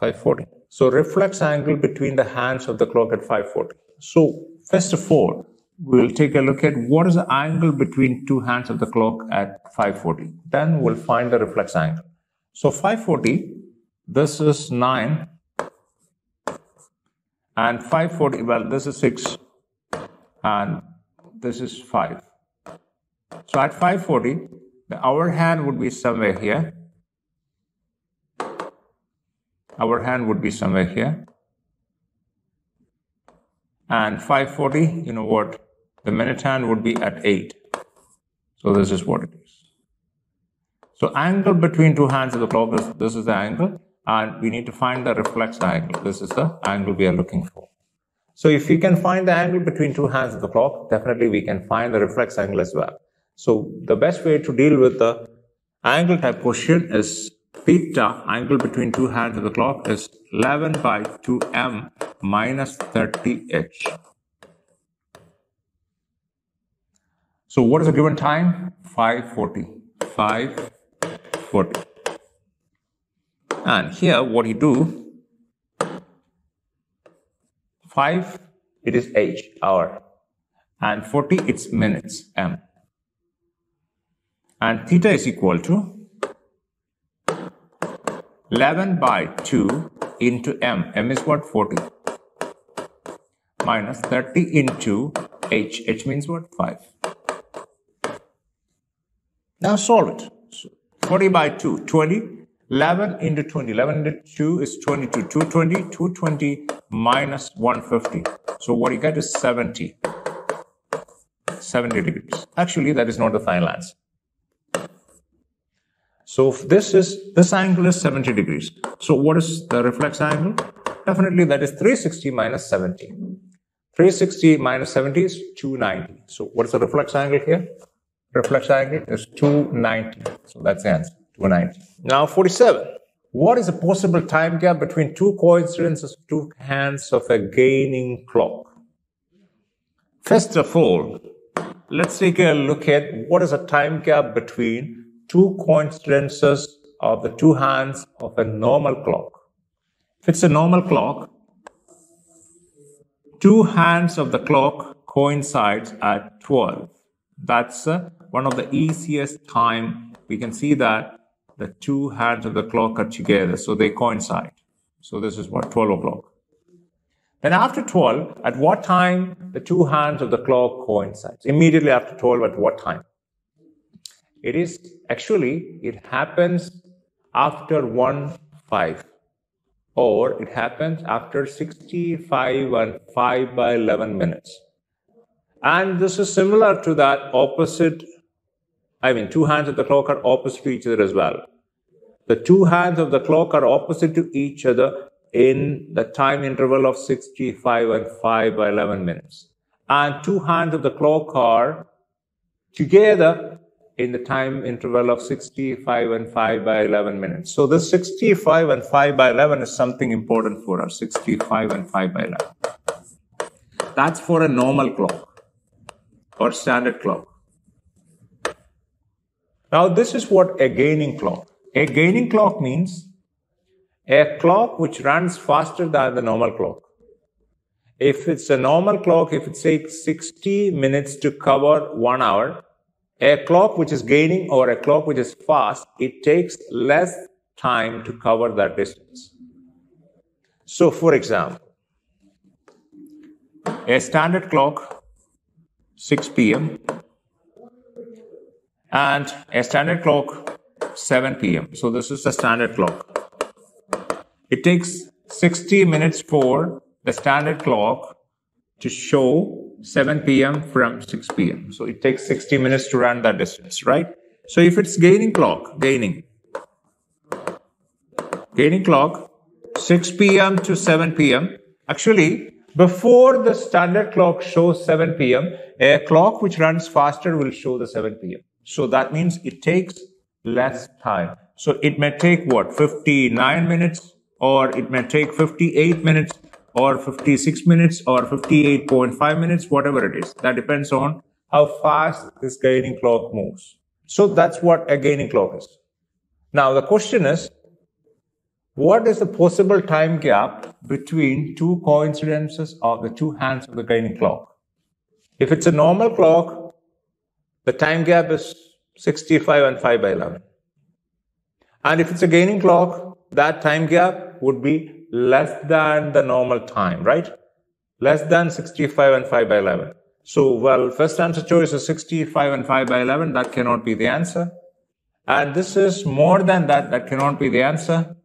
5:40. So reflex angle between the hands of the clock at 5:40. So first of all, we'll take a look at what is the angle between two hands of the clock at 5:40. Then we'll find the reflex angle. So 5:40, this is 9. And 5:40, well, this is 6. And this is 5. So at 5:40, the hour hand would be somewhere here. Our hand would be somewhere here. And 5:40, you know what? The minute hand would be at 8. So this is what it is. So angle between two hands of the clock is, this is the angle. And we need to find the reflex angle. This is the angle we are looking for. So if we can find the angle between two hands of the clock, definitely we can find the reflex angle as well. So the best way to deal with the angle type question is theta, angle between two hands of the clock, is 11 by 2m minus 30h. So what is the given time? 5:40. 5:40. And here what you do, 5, it is h, hour. And 40, it's minutes, m. And theta is equal to 11 by 2 into m. M is what? 40. Minus 30 into h. H means what? 5. Now solve it. So 40 by 2, 20. 11 into 20. 11 into 2 is 22. 220. 220 minus 150. So what you get is 70. 70 degrees. Actually, that is not the final answer. So this angle is 70 degrees. So what is the reflex angle? Definitely that is 360 minus 70. 360 minus 70 is 290. So what is the reflex angle here? Reflex angle is 290. So that's the answer, 290. Now 47. What is the possible time gap between two coincidences of two hands of a gaining clock? First of all, let's take a look at what is the time gap between two coincidences of the two hands of a normal clock. If it's a normal clock, two hands of the clock coincides at 12. That's one of the easiest time. We can see that the two hands of the clock are together, so they coincide. So this is what, 12 o'clock. Then after 12, at what time the two hands of the clock coincides? Immediately after 12, at what time? It is actually, it happens after 1:05, or it happens after 65 and 5 by 11 minutes. And this is similar to that opposite, two hands of the clock are opposite to each other as well. The two hands of the clock are opposite to each other in the time interval of 65 and 5 by 11 minutes. And two hands of the clock are together in the time interval of 65 and 5 by 11 minutes. So this 65 and 5 by 11 is something important for us, 65 and 5 by 11. That's for a normal clock or standard clock. Now this is what a gaining clock. A gaining clock means a clock which runs faster than the normal clock. If it's a normal clock, if it takes 60 minutes to cover 1 hour, a clock which is gaining or a clock which is fast, it takes less time to cover that distance. So for example, a standard clock 6 p.m. and a standard clock 7 p.m. So this is the standard clock. It takes 60 minutes for the standard clock to show 7 p.m. from 6 p.m. So it takes 60 minutes to run that distance, right? So if it's gaining clock, gaining clock, 6 p.m. to 7 p.m. Actually, before the standard clock shows 7 p.m., a clock which runs faster will show the 7 p.m. So that means it takes less time. So it may take what, 59 minutes, or it may take 58 minutes, or 56 minutes, or 58.5 minutes, whatever it is. That depends on how fast this gaining clock moves. So that's what a gaining clock is. Now the question is, what is the possible time gap between two coincidences of the two hands of the gaining clock? If it's a normal clock, the time gap is 65 and 5 by 11. And if it's a gaining clock, that time gap would be less than the normal time, right? Less than 65 and 5 by 11. So, well, first answer choice is 65 and 5 by 11. That cannot be the answer. And this is more than that. That cannot be the answer.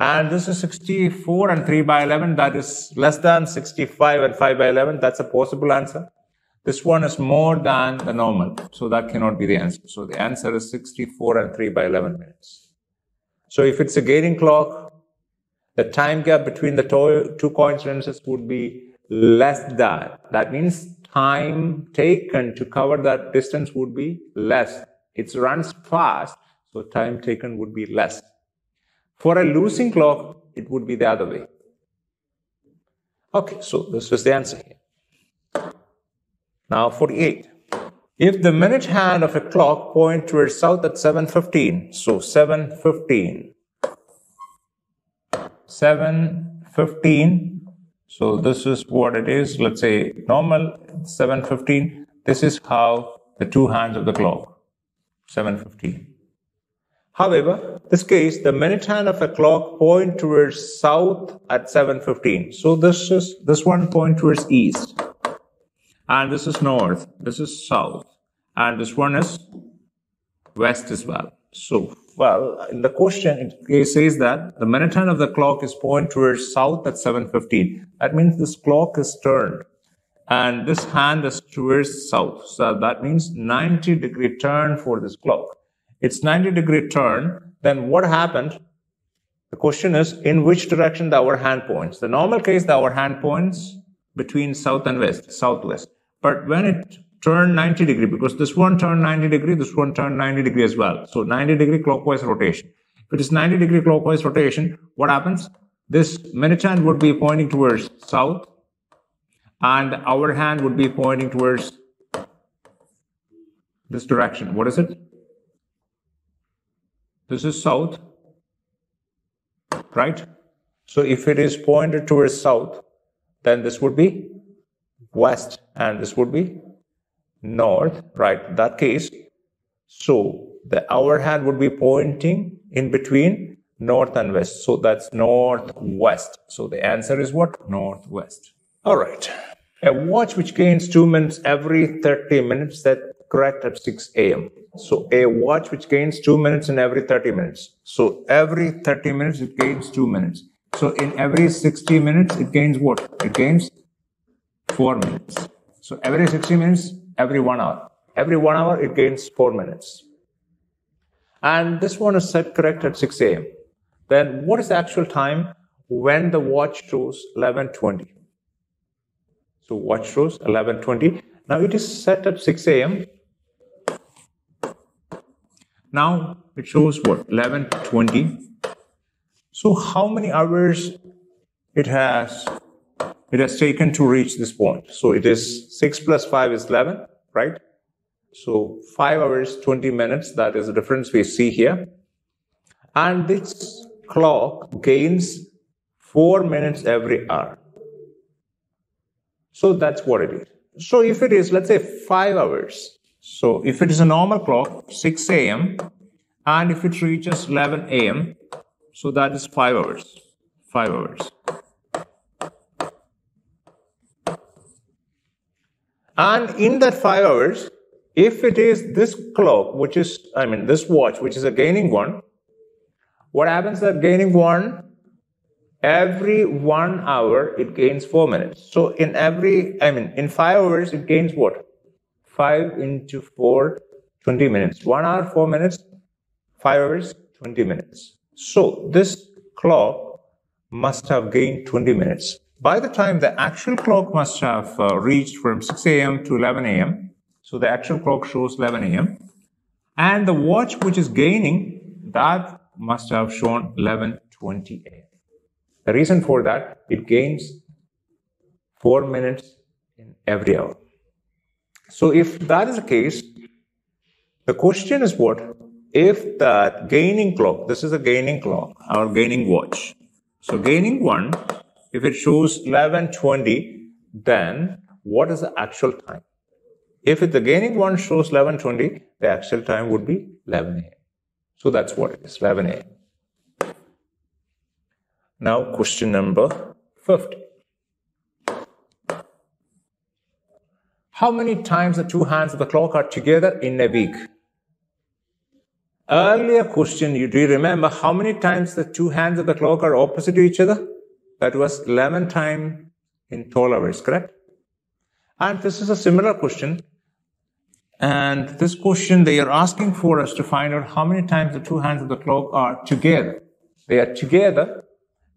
And this is 64 and 3 by 11. That is less than 65 and 5 by 11. That's a possible answer. This one is more than the normal. So that cannot be the answer. So the answer is 64 and 3 by 11 minutes. So if it's a gaining clock, the time gap between the two coincidences would be less than. That means time taken to cover that distance would be less. It runs fast, so time taken would be less. For a losing clock, it would be the other way. Okay, so this is the answer here. Now 48. If the minute hand of a clock points towards south at 7:15, so 7:15. 7:15, so this is what it is. Let's say normal 7:15. This is how the two hands of the clock, 7:15. However, this case, the minute hand of a clock point towards south at 7:15. So this one point towards east, and this is north, this is south, and this one is west as well. So, well, in the question, it says that the minute hand of the clock is pointing towards south at 7:15. That means this clock is turned, and this hand is towards south. So that means 90-degree turn for this clock. It's 90-degree turn. Then what happened? The question is, in which direction the hour hand points? The normal case, the hour hand points between south and west, southwest. But when it turned 90 degree, because this one turned 90 degree, this one turned 90 degree as well. So 90 degree clockwise rotation. If it is 90 degree clockwise rotation, what happens? This minute hand would be pointing towards south, and our hand would be pointing towards this direction. What is it? This is south, right? So if it is pointed towards south, then this would be west, and this would be north, right? In that case, so the hour hand would be pointing in between north and west. So that's northwest. So the answer is what? Northwest. All right. A watch which gains 2 minutes every 30 minutes, that's correct, at 6 a.m. So a watch which gains 2 minutes in every 30 minutes. So every 30 minutes it gains 2 minutes. So in every 60 minutes it gains what? It gains 4 minutes. So every 60 minutes, every 1 hour. Every 1 hour it gains 4 minutes. And this one is set correct at 6 a.m. Then what is the actual time when the watch shows 11:20? So watch shows 11:20. Now it is set at 6 a.m. Now it shows what? 11:20. So how many hours it has taken to reach this point? So it is 6 plus 5 is 11, right? So 5 hours, 20 minutes, that is the difference we see here. And this clock gains 4 minutes every hour. So that's what it is. So if it is, let's say 5 hours. So if it is a normal clock, 6 a.m. and if it reaches 11 a.m., so that is 5 hours. 5 hours. And in that 5 hours, if it is this clock, this watch, which is a gaining one, what happens that gaining one, every 1 hour, it gains 4 minutes. So in 5 hours, it gains what? 5 into 4, 20 minutes. 1 hour, 4 minutes, 5 hours, 20 minutes. So this clock must have gained 20 minutes. By the time the actual clock must have reached from 6 a.m. to 11 a.m. So the actual clock shows 11 a.m. And the watch which is gaining, that must have shown 11:20 a.m. The reason for that, it gains 4 minutes in every hour. So if that is the case, the question is what? If that gaining clock, this is a gaining clock, our gaining watch. So gaining one, if it shows 11:20, then what is the actual time? If the gaining one shows 11:20, the actual time would be 11 a.m. So that's what it is, 11 a.m. Now question number 50. How many times the two hands of the clock are together in a week? Earlier question, do you remember how many times the two hands of the clock are opposite to each other? That was 11 times in 12 hours, correct? And this is a similar question. And this question, they are asking for us to find out how many times the two hands of the clock are together. They are together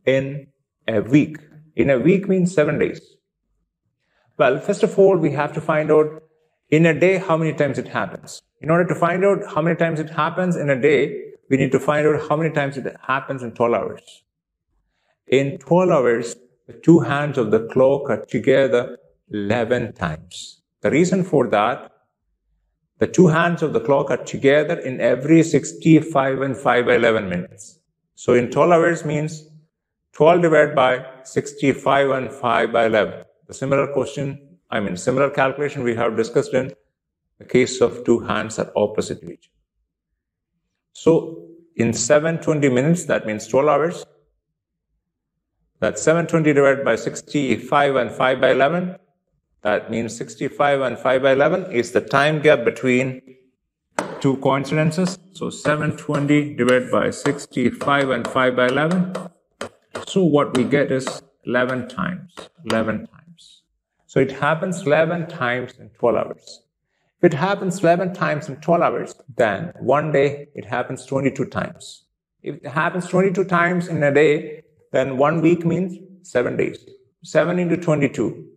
in a week. In a week means 7 days. Well, first of all, we have to find out in a day how many times it happens. In order to find out how many times it happens in a day, we need to find out how many times it happens in 12 hours. In 12 hours, the two hands of the clock are together 11 times. The reason for that, the two hands of the clock are together in every 65 and 5 by 11 minutes. So in 12 hours means 12 divided by 65 and 5 by 11. The similar calculation we have discussed in the case of two hands are opposite to each other. So in 720 minutes, that means 12 hours. That's 720 divided by 65 and 5 by 11. That means 65 and 5 by 11 is the time gap between two coincidences. So 720 divided by 65 and 5 by 11. So what we get is 11 times. 11 times. So it happens 11 times in 12 hours. If it happens 11 times in 12 hours, then one day it happens 22 times. If it happens 22 times in a day, then 1 week means 7 days. 7 into 22.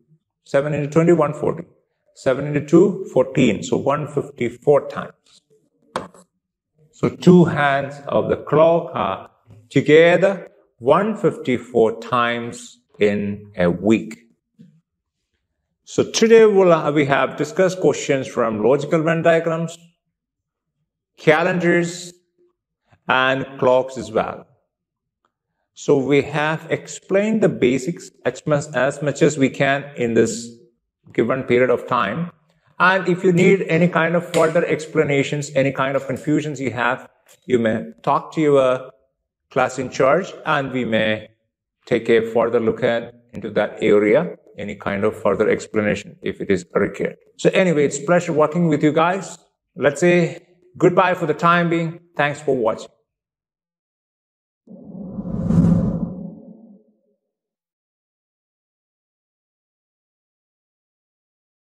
7 into 20, 140. 7 into 2, 14. So 154 times. So two hands of the clock are together 154 times in a week. So today we have discussed questions from logical Venn diagrams, calendars, and clocks as well. So we have explained the basics as much as we can in this given period of time. And if you need any kind of further explanations, any kind of confusions you have, you may talk to your class in charge and we may take a further look into that area, any kind of further explanation if it is required. So anyway, it's a pleasure working with you guys. Let's say goodbye for the time being. Thanks for watching.